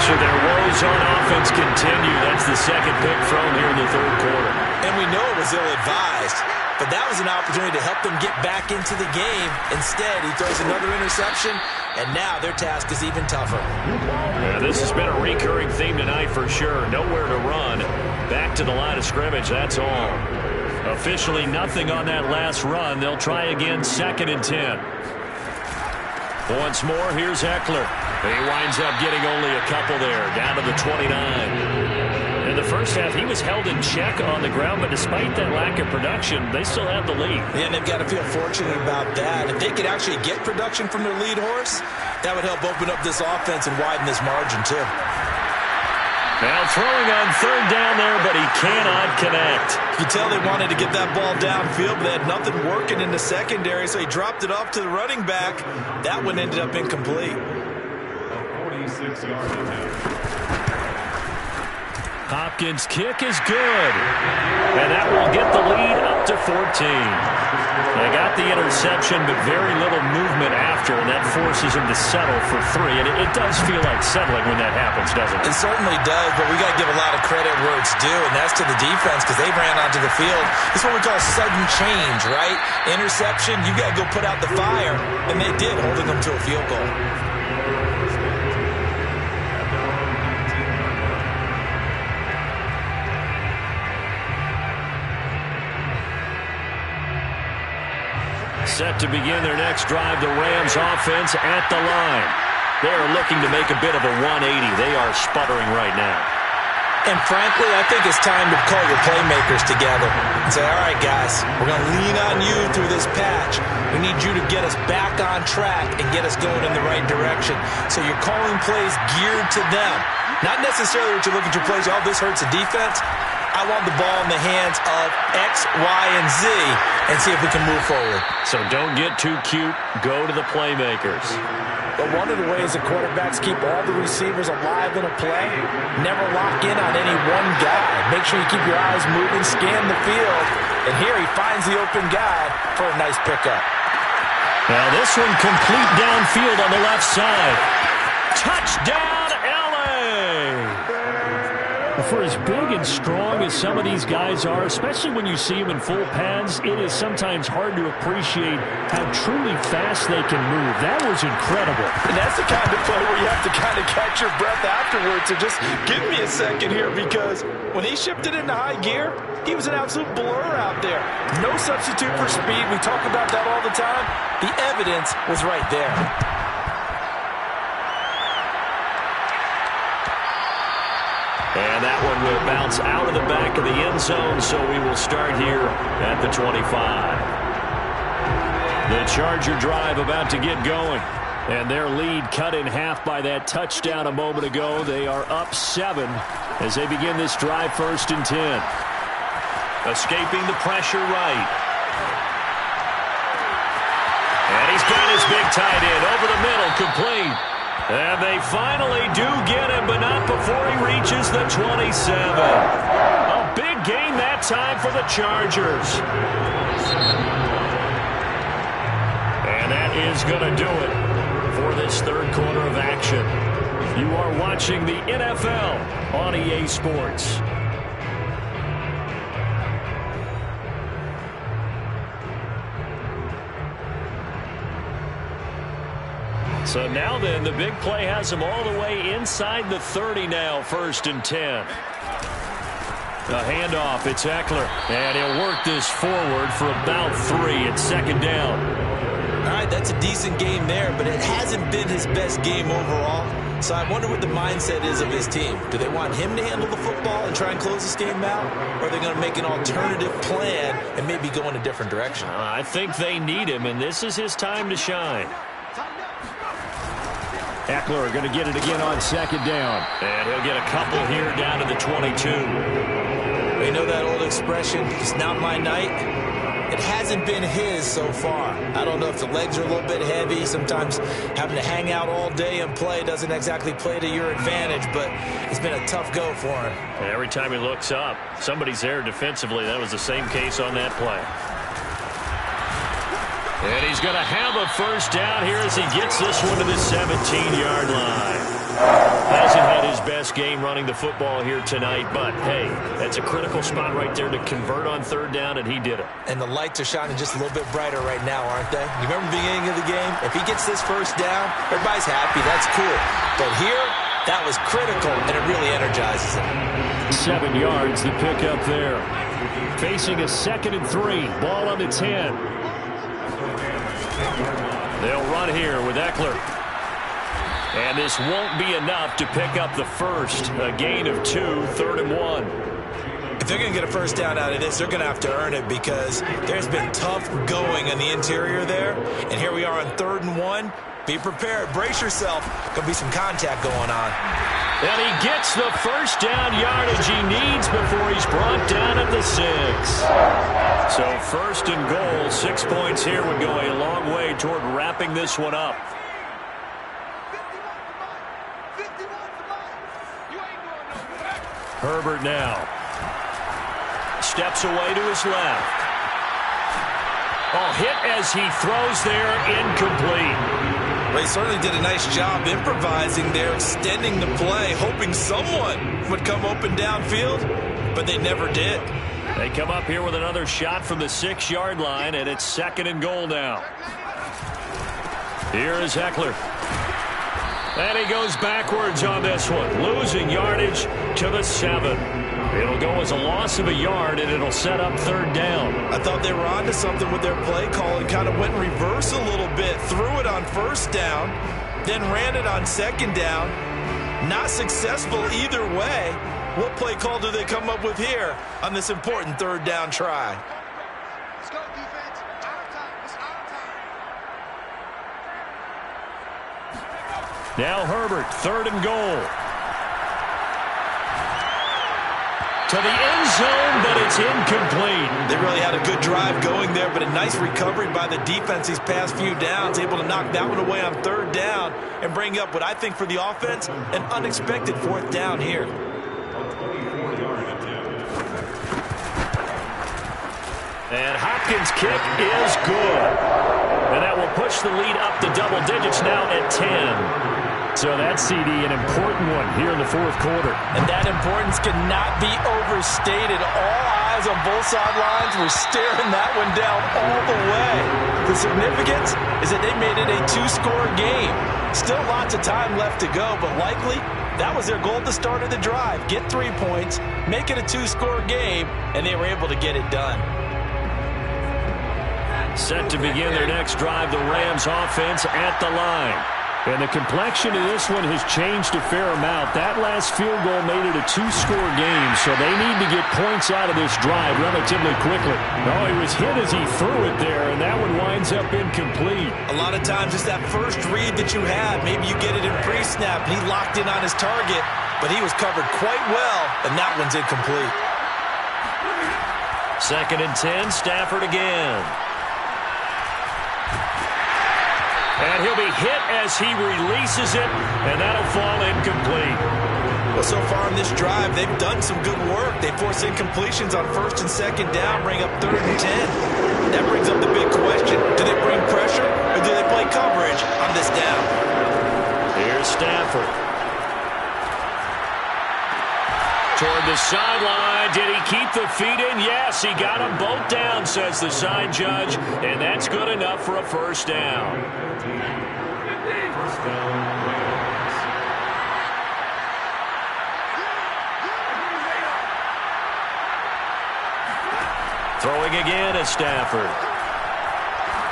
A: So their woes on offense continue. That's the 2nd pick thrown here in the 3rd quarter.
B: And we know it was ill-advised. But that was an opportunity to help them get back into the game. Instead, he throws another interception, and now their task is even tougher.
A: Yeah, this has been a recurring theme tonight for sure. Nowhere to run. Back to the line of scrimmage, that's all. Officially nothing on that last run. They'll try again, 2nd and 10. Once more, here's Eckler. He winds up getting only a couple there, down to the 29. In the first half, he was held in check on the ground, but despite that lack of production, they still have the lead.
B: And they've got to feel fortunate about that. If they could actually get production from their lead horse, that would help open up this offense and widen this margin, too.
A: Now throwing on 3rd down there, but he cannot connect.
B: You can tell they wanted to get that ball downfield, but they had nothing working in the secondary, so he dropped it off to the running back. That one ended up incomplete.
C: A 46-yard attempt.
A: Hopkins' kick is good. And that will get the lead up to 14. They got the interception, but very little movement after, and that forces them to settle for 3. And it does feel like settling when that happens, doesn't it?
B: It certainly does, but we got to give a lot of credit where it's due, and that's to the defense because they ran onto the field. This is what we call sudden change, right? Interception, you got to go put out the fire, and they did, holding them to a field goal.
A: Set to begin their next drive, the Rams offense at the line. They are looking to make a bit of a 180. They are sputtering right now.
B: And frankly, I think it's time to call your playmakers together and say, all right, guys, we're going to lean on you through this patch. We need you to get us back on track and get us going in the right direction. So you're calling plays geared to them. Not necessarily what you're looking for plays, oh, this hurts the defense. I want the ball in the hands of X, Y, and Z and see if we can move forward.
A: So don't get too cute. Go to the playmakers.
B: But one of the ways the quarterbacks keep all the receivers alive in a play, never lock in on any one guy. Make sure you keep your eyes moving, scan the field. And here he finds the open guy for a nice pickup.
A: Now this one complete downfield on the left side. Touchdown, LA! For as big and strong as some of these guys are, especially when you see them in full pads, it is sometimes hard to appreciate how truly fast they can move. That was incredible.
B: And that's the kind of play where you have to kind of catch your breath afterwards. So just give me a second here, because when he shifted into high gear, he was an absolute blur out there. No substitute for speed. We talk about that all the time. The evidence was right there.
A: And that one will bounce out of the back of the end zone, so we will start here at the 25. The Charger drive about to get going. And their lead cut in half by that touchdown a moment ago. They are up 7 as they begin this drive, 1st and 10. Escaping the pressure right. And he's got his big tight end over the middle, complete. And they finally do get him, but not before he reaches the 27. A big gain that time for the Chargers. And that is going to do it for this third quarter of action. You are watching the NFL on EA Sports. So now then, the big play has them all the way inside the 30 now, 1st and 10. A handoff, it's Eckler, and he'll work this forward for about 3 at 2nd down.
B: All right, that's a decent game there, but it hasn't been his best game overall. So I wonder what the mindset is of his team. Do they want him to handle the football and try and close this game out? Or are they going to make an alternative plan and maybe go in a different direction?
A: I think they need him, and this is his time to shine. Eckler going to get it again on 2nd down. And he'll get a couple here down to the 22.
B: You know that old expression, it's not my night? It hasn't been his so far. I don't know if the legs are a little bit heavy. Sometimes having to hang out all day and play doesn't exactly play to your advantage, but it's been a tough go for him.
A: And every time he looks up, somebody's there defensively. That was the same case on that play. And he's going to have a 1st down here as he gets this one to the 17-yard line. Hasn't had his best game running the football here tonight, but, hey, that's a critical spot right there to convert on 3rd down, and he did it.
B: And the lights are shining just a little bit brighter right now, aren't they? You remember the beginning of the game? If he gets this 1st down, everybody's happy. That's cool. But here, that was critical, and it really energizes him.
A: 7 yards, the pickup there. Facing a 2nd and 3. Ball on the 10. They'll run here with Eckler. And this won't be enough to pick up the 1st. A gain of 2, 3rd and 1.
B: If they're going to get a 1st down out of this, they're going to have to earn it, because there's been tough going on the interior there. And here we are on 3rd and 1. Be prepared. Brace yourself. Going to be some contact going on.
A: And he gets the 1st down yardage he needs before he's brought down at the 6. So 1st and goal, 6 points here would go a long way toward wrapping this one up. Herbert now. Steps away to his left. Oh, hit as he throws there, incomplete.
B: Well, he certainly did a nice job improvising there, extending the play, hoping someone would come open downfield, but they never did.
A: They come up here with another shot from the 6-yard line, and it's 2nd and goal now. Here is Eckler. And he goes backwards on this one, losing yardage to the 7. It'll go as a loss of a yard, and it'll set up third down.
B: I thought they were onto something with their play call and kind of went in reverse a little bit. Threw it on first down, then ran it on second down. Not successful either way. What play call do they come up with here on this important third down try?
D: Let's go, defense. Out of time. It's out of time.
A: Now Herbert, third and goal. To the end zone, but it's incomplete.
B: They really had a good drive going there, but a nice recovery by the defense these past few downs, able to knock that one away on third down and bring up what I think for the offense, an unexpected fourth down here.
A: And Hopkins' kick is good. And that will push the lead up to double digits now at 10. So that CD, an important one here in the fourth quarter.
B: And that importance cannot be overstated. All eyes on both sidelines were staring that one down all the way. The significance is that they made it a two-score game. Still lots of time left to go, but likely that was their goal at the start of the drive. Get 3 points, make it a two-score game, and they were able to get it done.
A: Set to begin their next drive, the Rams offense at the line. And the complexion of this one has changed a fair amount. That last field goal made it a two-score game, so they need to get points out of this drive relatively quickly. Oh, he was hit as he threw it there, and that one winds up incomplete.
B: A lot of times it's that first read that you have. Maybe you get it in pre-snap, and he locked in on his target, but he was covered quite well, and that one's incomplete.
A: 2nd and 10, Stafford again. And he'll be hit as he releases it, and that'll fall incomplete.
B: Well, so far in this drive, they've done some good work. They force incompletions on 1st and 2nd down, bring up 3rd and 10. That brings up the big question. Do they bring pressure, or do they play coverage on this down?
A: Here's Stafford. Toward the sideline. Did he keep the feet in? Yes, he got them both down, says the side judge, and that's good enough for a first down.
C: First down, Rams.
A: Throwing again at Stafford.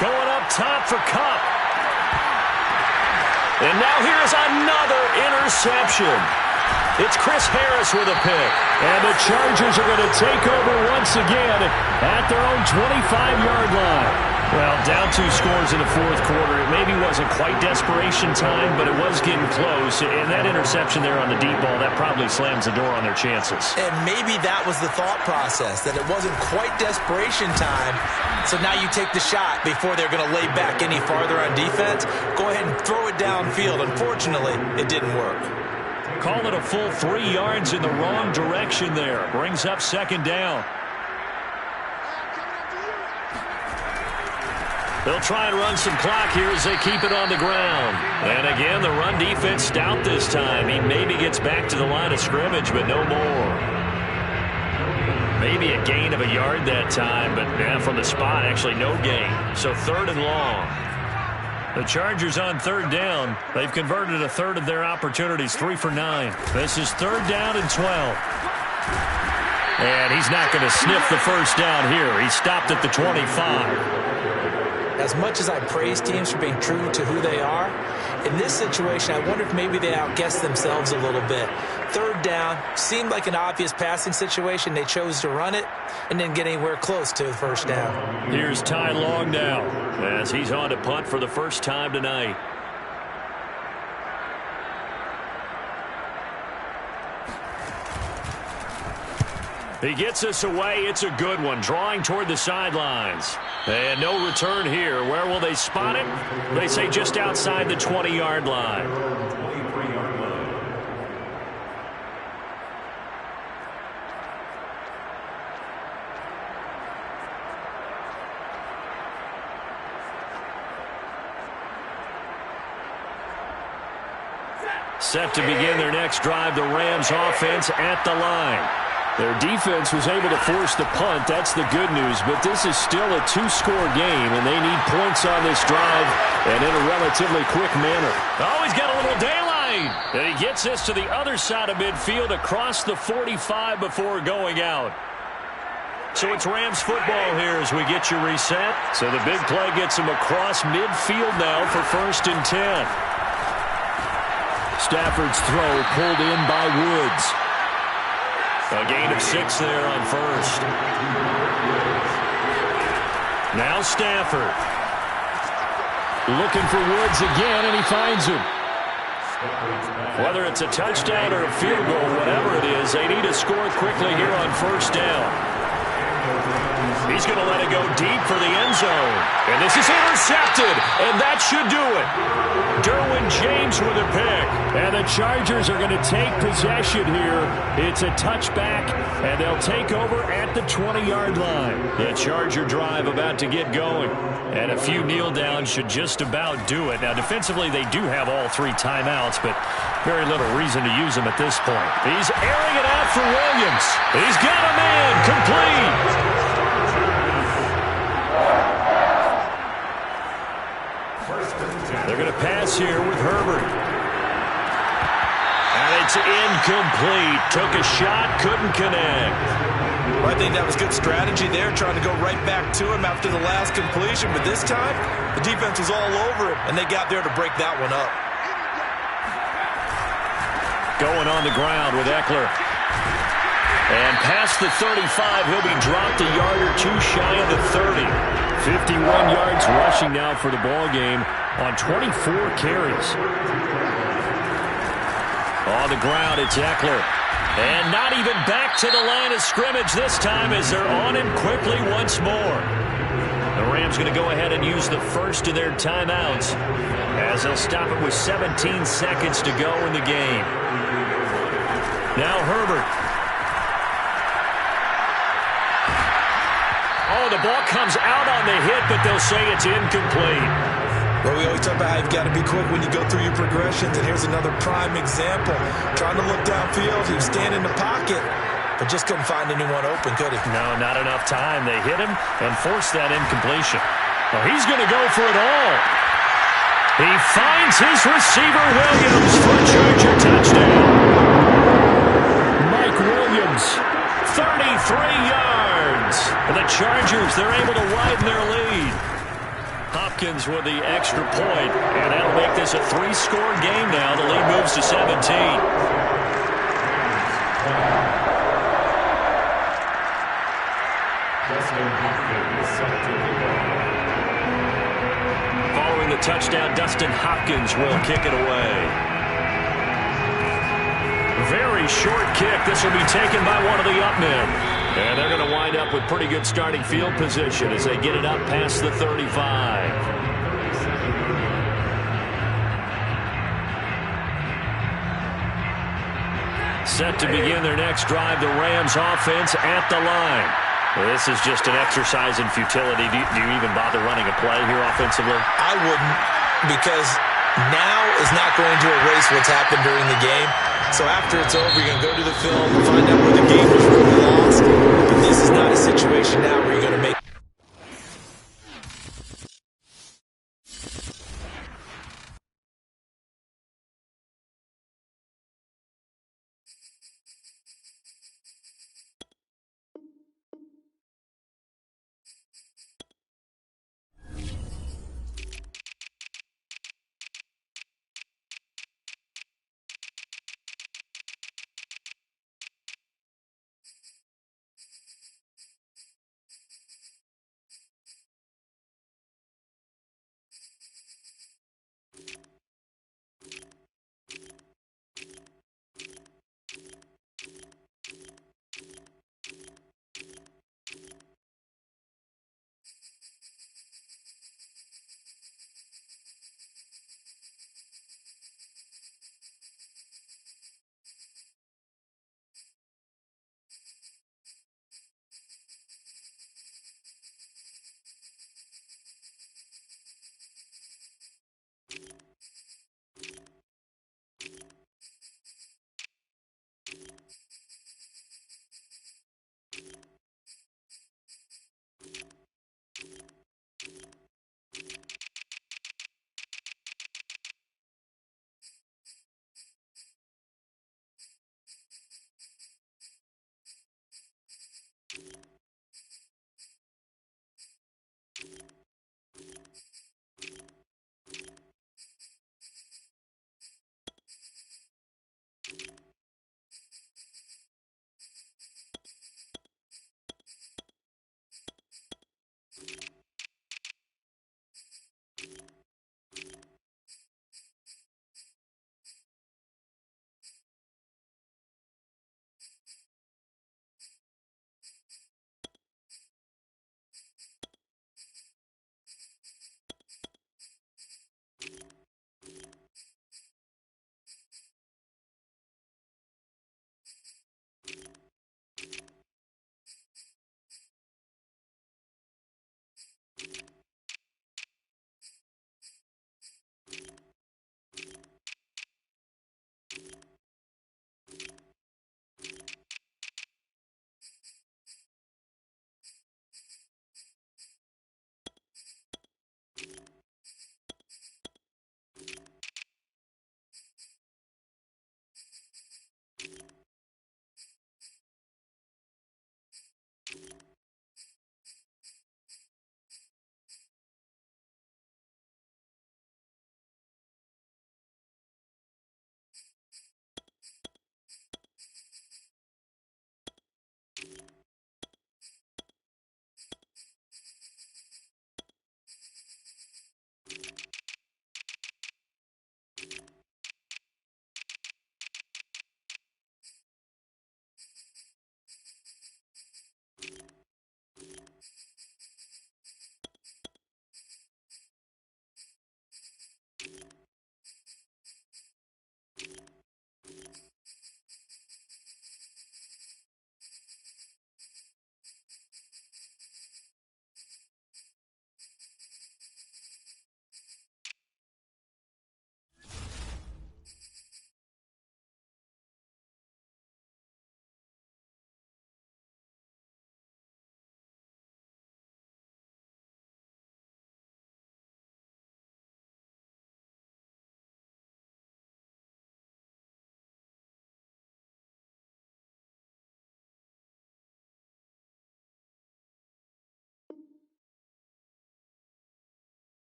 A: Going up top for Kupp. And now here's another interception. It's Chris Harris with a pick. And the Chargers are going to take over once again at their own 25-yard line. Well, down 2 scores in the fourth quarter. It maybe wasn't quite desperation time, but it was getting close. And that interception there on the deep ball, that probably slams the door on their chances.
B: And maybe that was the thought process, that it wasn't quite desperation time. So now you take the shot before they're going to lay back any farther on defense. Go ahead and throw it downfield. Unfortunately, it didn't work.
A: Call it a full 3 yards in the wrong direction there. Brings up 2nd down. They'll try and run some clock here as they keep it on the ground. And again, the run defense stout this time. He maybe gets back to the line of scrimmage, but no more. Maybe a gain of a yard that time, but from the spot, actually no gain. So 3rd and long. The Chargers on 3rd down. They've converted a third of their opportunities, 3 for 9. This is 3rd down and 12. And he's not going to sniff the first down here. He stopped at the 25.
B: As much as I praise teams for being true to who they are, in this situation, I wonder if maybe they outguessed themselves a little bit. 3rd down, seemed like an obvious passing situation. They chose to run it and didn't get anywhere close to the first down.
A: Here's Ty Long now as he's on to punt for the first time tonight. He gets us away. It's a good one. Drawing toward the sidelines. And no return here. Where will they spot it? They say just outside the 20-yard line.
C: 23-yard line.
A: Set to begin their next drive, the Rams offense at the line. Their defense was able to force the punt. That's the good news. But this is still a 2-score game, and they need points on this drive and in a relatively quick manner. Oh, he's got a little daylight line. And he gets this to the other side of midfield across the 45 before going out. So it's Rams football here as we get you reset. So the big play gets him across midfield now for 1st and 10. Stafford's throw pulled in by Woods. A gain of 6 there on 1st. Now Stafford. Looking for Woods again, and he finds him. Whether it's a touchdown or a field goal, whatever it is, they need to score quickly here on 1st down. He's going to let it go deep for the end zone. And this is intercepted, and that should do it. Derwin James with a pick. And the Chargers are going to take possession here. It's a touchback, and they'll take over at the 20-yard line. The Charger drive about to get going. And a few kneel downs should just about do it. Now, defensively, they do have all 3 timeouts, but very little reason to use them at this point. He's airing it out for Williams. He's got a man complete. They're going to pass here with Herbert. And it's incomplete. Took a shot, couldn't connect.
B: Well, I think that was good strategy there, trying to go right back to him after the last completion. But this time, the defense was all over him, and they got there to break that one up.
A: Going on the ground with Eckler. And past the 35, he'll be dropped a yard or 2 shy of the 30. 51 yards rushing now for the ball game on 24 carries. On the ground, it's Eckler. And not even back to the line of scrimmage this time as they're on him quickly once more. The Rams going to go ahead and use the first of their timeouts as they'll stop it with 17 seconds to go in the game. Now Herbert. Oh, the ball comes out on the hit, but they'll say it's incomplete.
B: Well, we always talk about how you've got to be quick when you go through your progressions, and here's another prime example. Trying to look downfield, he was standing in the pocket, but just couldn't find anyone open, could he?
A: No, not enough time. They hit him and forced that incompletion. Well, he's going to go for it all. He finds his receiver, Williams, for a Charger touchdown. Mike Williams, 33 yards. And the Chargers, they're able to widen their lead. Hopkins with the extra point, and that'll make this a 3-score game now. The lead moves to 17. Following the touchdown, Dustin Hopkins will kick it away. Very short kick. This will be taken by one of the up men. And they're going to wind up with pretty good starting field position as they get it up past the 35. Set to begin their next drive, the Rams offense at the line. Well, this is just an exercise in futility. Do you even bother running a play here offensively?
B: I wouldn't, because now is not going to erase what's happened during the game. So after it's over, you're going to go to the film and find out where the game was really lost. But this is not a situation now where you're going to make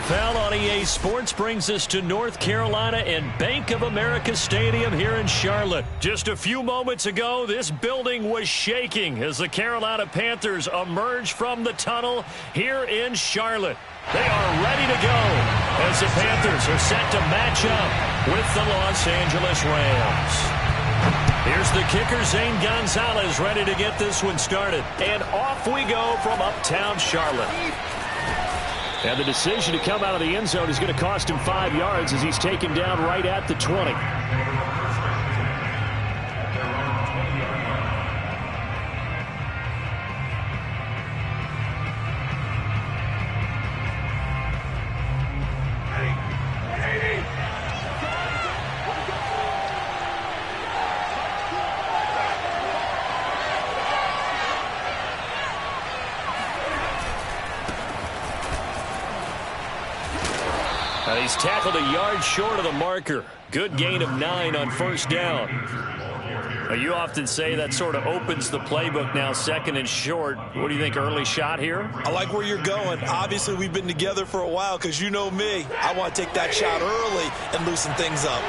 A: NFL on EA Sports brings us to North Carolina and Bank of America Stadium here in Charlotte. Just a few moments ago, this building was shaking as the Carolina Panthers emerge from the tunnel here in Charlotte. They are ready to go as the Panthers are set to match up with the Los Angeles Rams. Here's the kicker, Zane Gonzalez, ready to get this one started. And off we go from uptown Charlotte. And the decision to come out of the end zone is going to cost him 5 yards as he's taken down right at the 20. He's tackled a yard short of the marker. Good gain of 9 on first down. You often say that sort of opens the playbook now, second and short. What do you think, early shot here?
B: I like where you're going. Obviously, we've been together for a while because you know me. I want to take that shot early and loosen things up.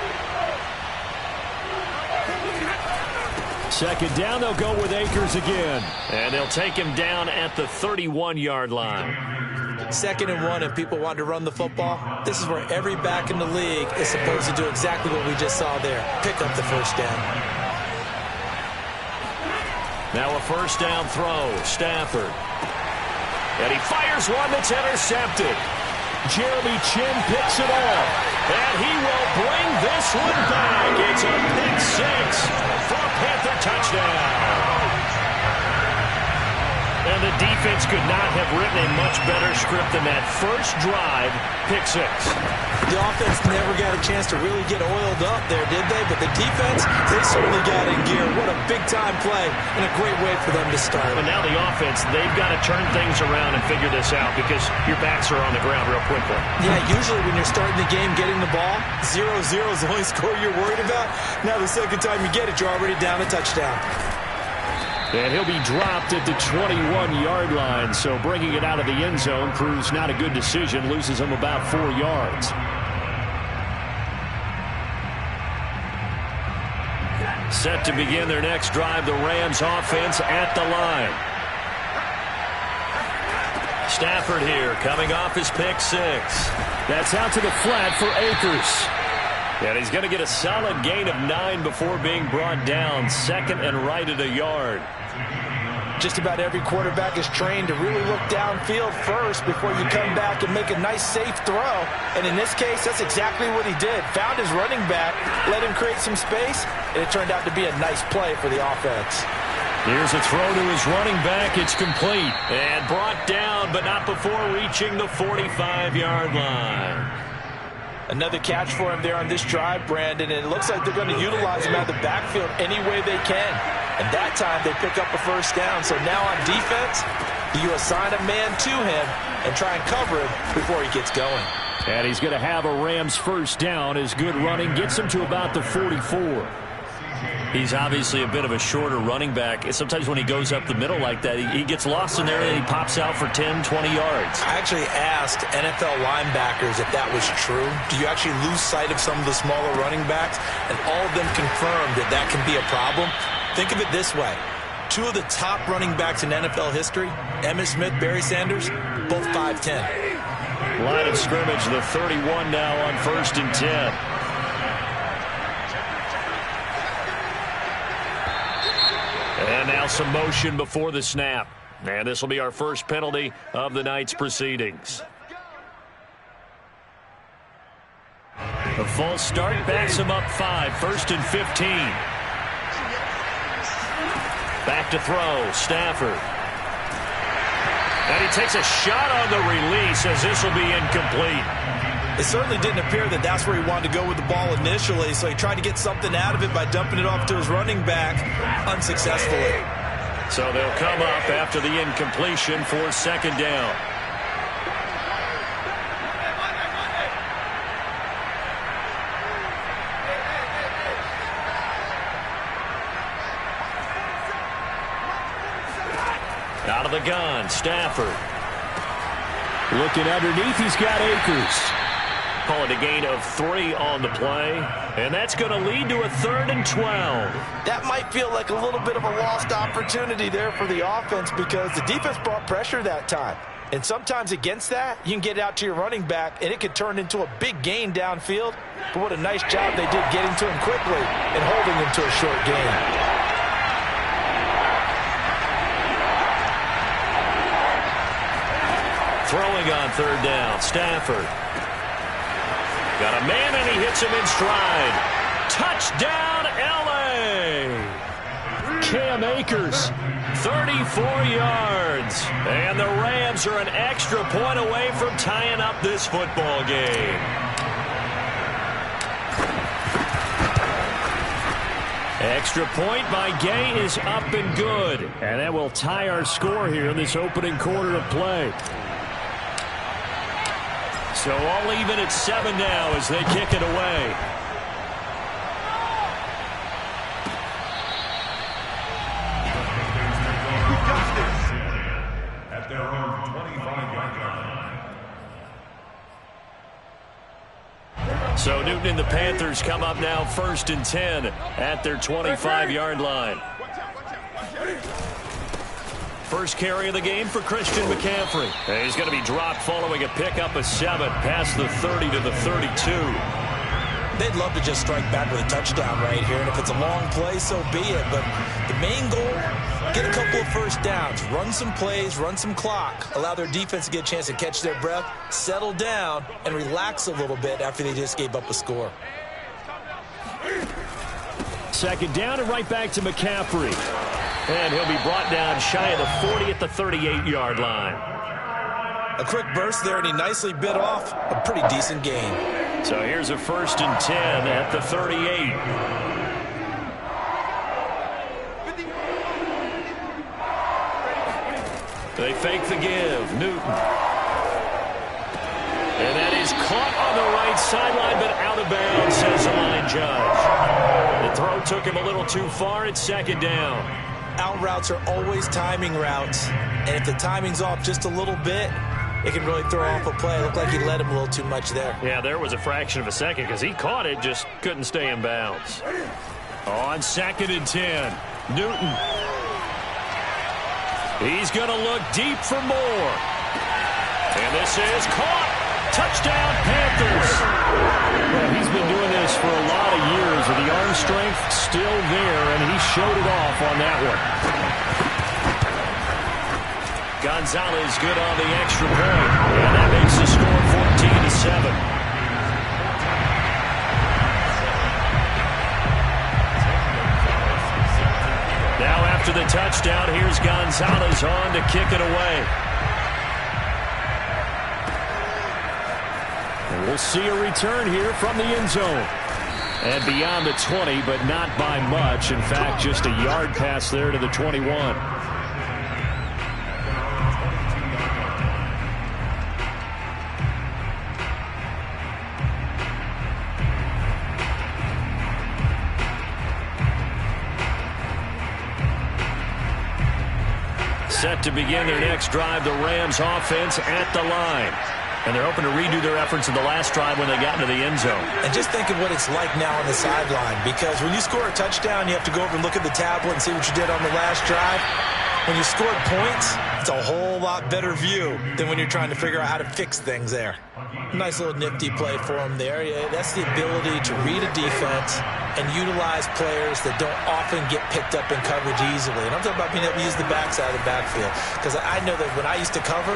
A: Second down, they'll go with Akers again. And they'll take him down at the 31-yard line.
B: 2nd and 1 and people want to run the football. This is where every back in the league is supposed to do exactly what we just saw there. Pick up the first down.
A: Now a first down throw. Stafford. And he fires one that's intercepted. Jeremy Chin picks it off. And he will bring this one back. It's a pick 6 for a Panther touchdown. And the defense could not have written a much better script than that first drive, pick 6.
B: The offense never got a chance to really get oiled up there, did they? But the defense, they certainly got in gear. What a big-time play and a great way for them to start.
A: But now the offense, they've got to turn things around and figure this out because your backs are on the ground real quickly. Yeah,
B: usually when you're starting the game getting the ball, 0-0 is the only score you're worried about. Now the second time you get it, you're already down a touchdown.
A: And he'll be dropped at the 21-yard line, so bringing it out of the end zone proves not a good decision, loses him about 4 yards. Set to begin their next drive, the Rams offense at the line. Stafford here, coming off his pick 6. That's out to the flat for Akers. And he's going to get a solid gain of 9 before being brought down. 2nd and right at a yard.
B: Just about every quarterback is trained to really look downfield first before you come back and make a nice, safe throw. And in this case, that's exactly what he did. Found his running back, let him create some space, and it turned out to be a nice play for the offense.
A: Here's a throw to his running back. It's complete. And brought down, but not before reaching the 45-yard line.
B: Another catch for him there on this drive, Brandon, and it looks like they're going to utilize him out of the backfield any way they can. And that time they pick up a first down. So now on defense, you assign a man to him and try and cover him before he gets going.
A: And he's going to have a Rams first down. His good running gets him to about the 44. He's obviously a bit of a shorter running back. Sometimes when he goes up the middle like that, he gets lost in there and he pops out for 10, 20 yards.
B: I actually asked NFL linebackers if that was true. Do you actually lose sight of some of the smaller running backs? And all of them confirmed that that can be a problem. Think of it this way. 2 of the top running backs in NFL history, Emmitt Smith, Barry Sanders, both 5'10".
A: Line of scrimmage, the 31 now on 1st and 10. And now some motion before the snap. And this will be our first penalty of the night's proceedings. The false start backs him up 5, 1st and 15. Back to throw, Stafford. And he takes a shot on the release as this will be incomplete.
B: It certainly didn't appear that that's where he wanted to go with the ball initially, so he tried to get something out of it by dumping it off to his running back unsuccessfully.
A: So they'll come up after the incompletion for 2nd down. Out of the gun, Stafford. Looking underneath, he's got Akers. Call it a gain of 3 on the play, and that's going to lead to a 3rd and 12.
B: That might feel like a little bit of a lost opportunity there for the offense because the defense brought pressure that time. And sometimes against that, you can get out to your running back, and it could turn into a big gain downfield. But what a nice job they did getting to him quickly and holding him to a short gain.
A: Throwing on 3rd down, Stafford. Got a man, and he hits him in stride. Touchdown, L.A. Cam Akers, 34 yards. And the Rams are an extra point away from tying up this football game. Extra point by Gay is up and good. And that will tie our score here in this opening quarter of play. So all even at 7 now as they kick it away.
C: At their own 25-yard line.
A: So Newton and the Panthers come up now 1st and 10 at their 25-yard line. First carry of the game for Christian McCaffrey. And he's going to be dropped following a pickup of 7 past the 30 to the 32.
B: They'd love to just strike back with a touchdown right here, and if it's a long play, so be it. But the main goal, get a couple of first downs, run some plays, run some clock, allow their defense to get a chance to catch their breath, settle down, and relax a little bit after they just gave up a score.
A: 2nd down and right back to McCaffrey. And he'll be brought down shy of the 40 at the 38-yard line.
B: A quick burst there, and he nicely bit off a pretty decent gain.
A: So here's a 1st and 10 at the 38. They fake the give. Newton. And that is caught on the right sideline, but out of bounds, says the line judge. The throw took him a little too far. It's 2nd down.
B: Out routes are always timing routes, and if the timing's off just a little bit, it can really throw off a play. It looked like he led him a little too much there.
A: Yeah, there was a fraction of a second because he caught it, just couldn't stay in bounds. On 2nd and 10, Newton. He's going to look deep for more. And this is caught. Touchdown, Panthers. Well, he's been doing this for a lot of years, with the arm strength still there, and he showed it off on that one. Gonzalez good on the extra point, and that makes the score 14-7. Now after the touchdown, here's Gonzalez on to kick it away. And we'll see a return here from the end zone. And beyond the 20, but not by much. In fact, just a yard pass there to the 21. Set to begin their next drive, the Rams offense at the line. And they're hoping to redo their efforts in the last drive when they got into the end zone.
B: And just think of what it's like now on the sideline, because when you score a touchdown, you have to go over and look at the tablet and see what you did on the last drive. When you scored points, it's a whole lot better view than when you're trying to figure out how to fix things there. Nice little nifty play for him there. Yeah, that's the ability to read a defense and utilize players that don't often get picked up in coverage easily. And I'm talking about being able to use the backside of the backfield. Because I know that when I used to cover,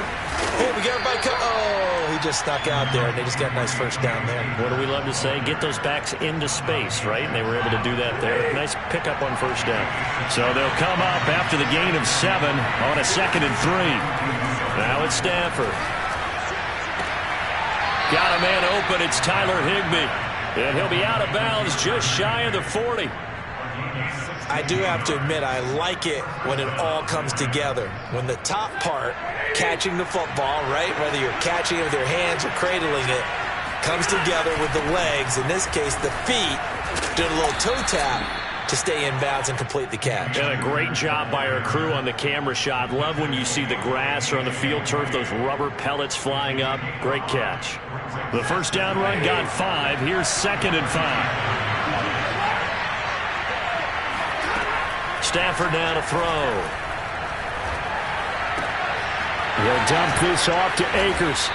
B: hey, we got everybody oh, he just snuck out there, and they just got a nice first down there.
A: What do we love to say? Get those backs into space, right? And they were able to do that there. Nice pickup on first down. So they'll come up after the gain of 7 on a 2nd and 3. Now it's Stafford. Got a man open. It's Tyler Higbee. And he'll be out of bounds just shy of the 40.
B: I do have to admit, I like it when it all comes together. When the top part, catching the football, right, whether you're catching it with your hands or cradling it, comes together with the legs, in this case the feet, doing a little toe tap, to stay inbounds and complete the catch.
A: And a great job by our crew on the camera shot. Love when you see the grass or on the field turf, those rubber pellets flying up. Great catch. The first down run got 5. Here's 2nd and 5. Stafford now to throw. He'll dump this off to Akers.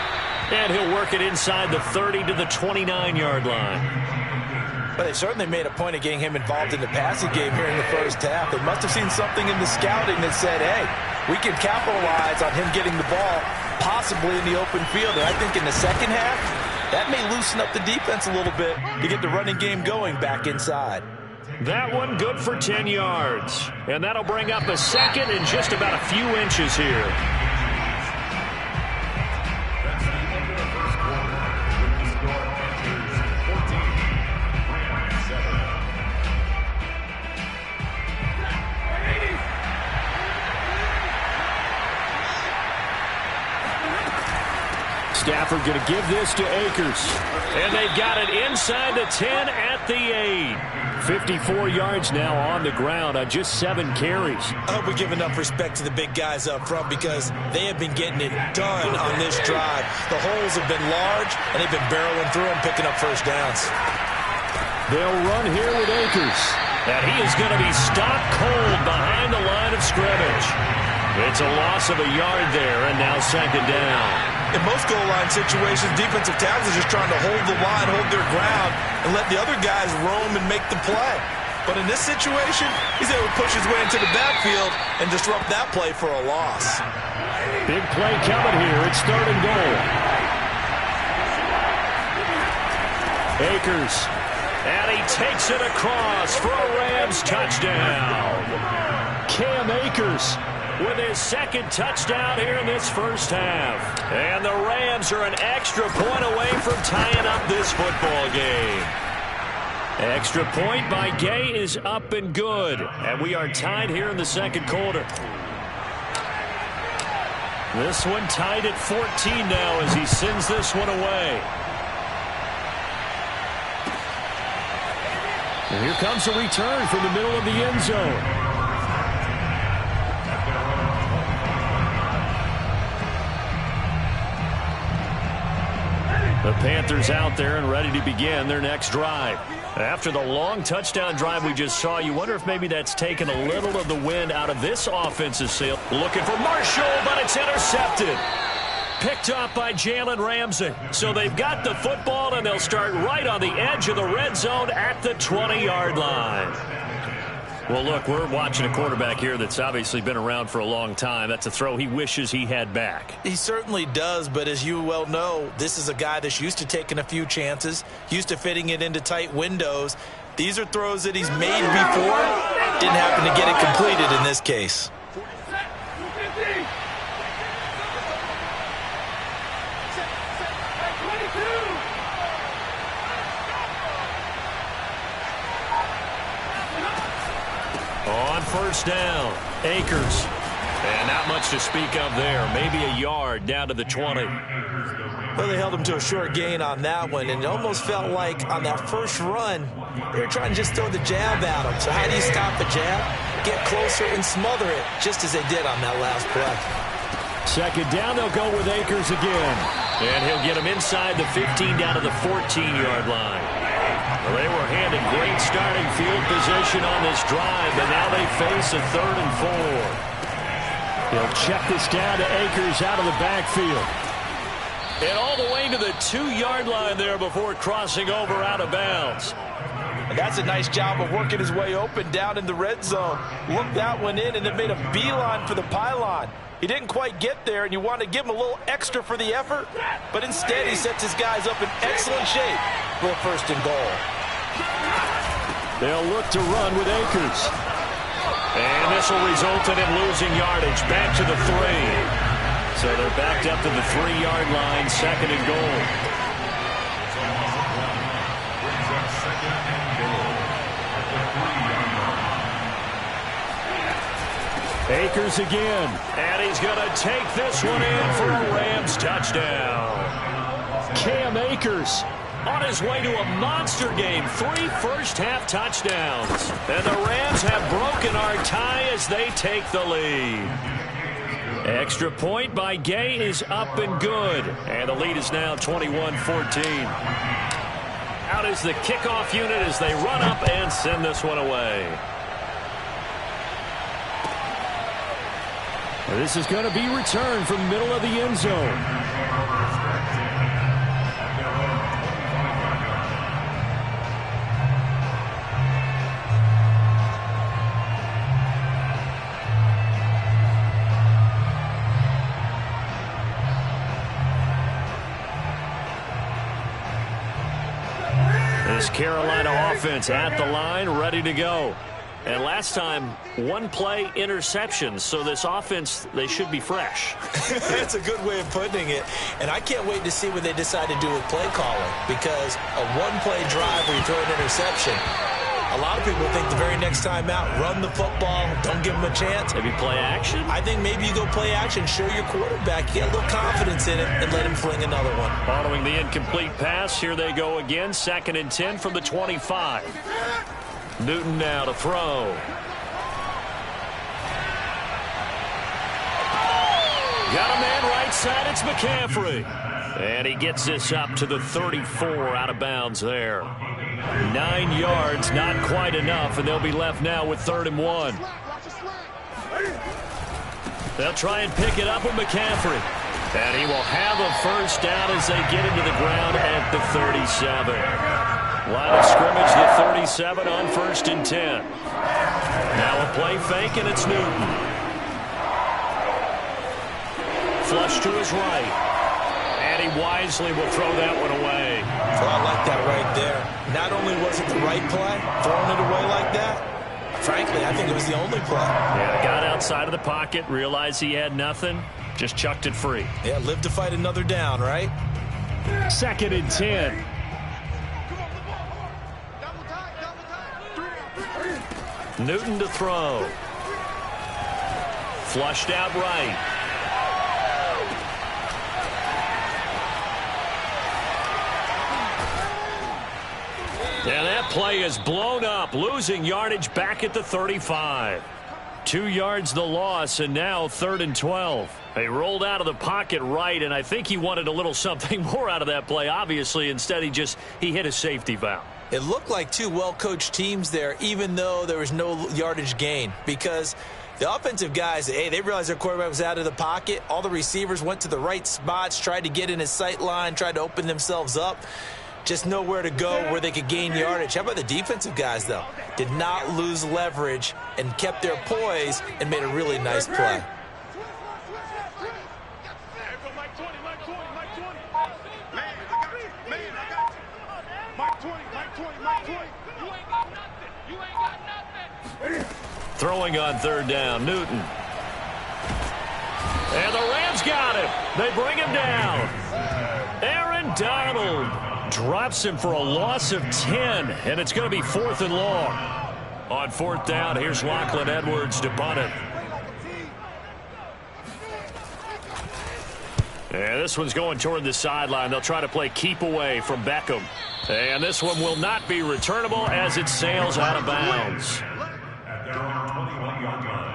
A: And he'll work it inside the 30 to the 29-yard line.
B: But they certainly made a point of getting him involved in the passing game here in the first half. They must have seen something in the scouting that said, hey, we can capitalize on him getting the ball, possibly in the open field. And I think in the second half, that may loosen up the defense a little bit to get the running game going back inside.
A: That one good for 10 yards. And that'll bring up a second and just about a few inches here. Stafford going to give this to Akers. And they've got it inside the 10 at the 8. 54 yards now on the ground on just 7 carries.
B: I hope we give enough respect to the big guys up front because they have been getting it done on this drive. The holes have been large, and they've been barreling through them, picking up first downs.
A: They'll run here with Akers. And he is going to be stopped cold behind the line of scrimmage. It's a loss of a yard there, and now 2nd down.
B: In most goal line situations, defensive tackles are just trying to hold the line, hold their ground, and let the other guys roam and make the play. But in this situation, he's able to push his way into the backfield and disrupt that play for a loss.
A: Big play coming here. It's 3rd and goal. Akers. And he takes it across for a Rams touchdown. Cam Akers with his 2nd touchdown here in this first half. And the Rams are an extra point away from tying up this football game. Extra point by Gay is up and good. And we are tied here in the 2nd quarter. This one tied at 14 now as he sends this one away. And here comes a return from the middle of the end zone. The Panthers out there and ready to begin their next drive. After the long touchdown drive we just saw, you wonder if maybe that's taken a little of the wind out of this offensive sail. Looking for Marshall, but it's intercepted. Picked off by Jalen Ramsey. So they've got the football, and they'll start right on the edge of the red zone at the 20-yard line. Well, look, we're watching a quarterback here that's obviously been around for a long time. That's a throw he wishes he had back.
B: He certainly does, but as you well know, this is a guy that's used to taking a few chances, used to fitting it into tight windows. These are throws that he's made before. Didn't happen to get it completed in this case.
A: On first down, Akers. And not much to speak of there. Maybe a yard down to the 20.
B: Well, they held him to a short gain on that one, and it almost felt like on that first run, they were trying to just throw the jab at him. So how do you stop a jab? Get closer and smother it, just as they did on that last play.
A: 2nd down, they'll go with Akers again. And he'll get him inside the 15 down to the 14-yard line. Well, they were handed great starting field position on this drive, but now they face a 3rd and 4. He'll check this down to Akers out of the backfield. And all the way to the 2-yard line there before crossing over out of bounds.
B: And that's a nice job of working his way open down in the red zone. Looked that one in and then made a beeline for the pylon. He didn't quite get there, and you want to give him a little extra for the effort, but instead he sets his guys up in excellent shape for a 1st and goal.
A: They'll look to run with Akers. And this will result in him losing yardage back to the 3. So they're backed up to the 3-yard line, 2nd and goal. Akers again, and he's going to take this one in for a Rams touchdown. Cam Akers on his way to a monster game. 3 first-half touchdowns. And the Rams have broken our tie as they take the lead. Extra point by Gay is up and good. And the lead is now 21-14. Out is the kickoff unit as they run up and send this one away. This is going to be returned from middle of the end zone. This Carolina offense at the line, ready to go. And last time, 1 play interception. So this offense, they should be fresh.
B: That's a good way of putting it. And I can't wait to see what they decide to do with play calling. Because a 1-play drive where you throw an interception, a lot of people think the very next time out, run the football, don't give them a chance.
A: Maybe play action?
B: I think maybe you go play action, show your quarterback, get a little confidence in it, and let him fling another one.
A: Following the incomplete pass, here they go again. 2nd and 10 from the 25. Newton now to throw. Got a man right side. It's McCaffrey. And he gets this up to the 34 out of bounds there. 9 yards, not quite enough, and they'll be left now with 3rd and 1. They'll try and pick it up with McCaffrey. And he will have a first down as they get into the ground at the 37. Line of scrimmage, the 37 on 1st and 10. Now a play fake, and it's Newton. Flush to his right. And he wisely will throw that one away.
B: So I like that right there. Not only was it the right play, throwing it away like that, frankly, I think it was the only play.
A: Yeah, got outside of the pocket, realized he had nothing, just chucked it free.
B: Yeah, live to fight another down, right?
A: 2nd and 10. Newton to throw. Flushed out right. And that play is blown up, losing yardage back at the 35. 2 yards the loss, and now 3rd and 12. They rolled out of the pocket right, and I think he wanted a little something more out of that play, obviously. Instead, he hit a safety valve.
B: It looked like 2 well-coached teams there, even though there was no yardage gain, because the offensive guys, hey, they realized their quarterback was out of the pocket. All the receivers went to the right spots, tried to get in his sight line, tried to open themselves up. Just nowhere to go where they could gain yardage. How about the defensive guys, though? Did not lose leverage and kept their poise and made a really nice play.
A: Throwing on 3rd down, Newton. And the Rams got him. They bring him down. Aaron Donald drops him for a loss of 10, and it's going to be 4th and long. On 4th down, here's Lachlan Edwards to punt it. And this one's going toward the sideline. They'll try to play keep away from Beckham. And this one will not be returnable as it sails out of bounds.
C: At their own 21-yard line.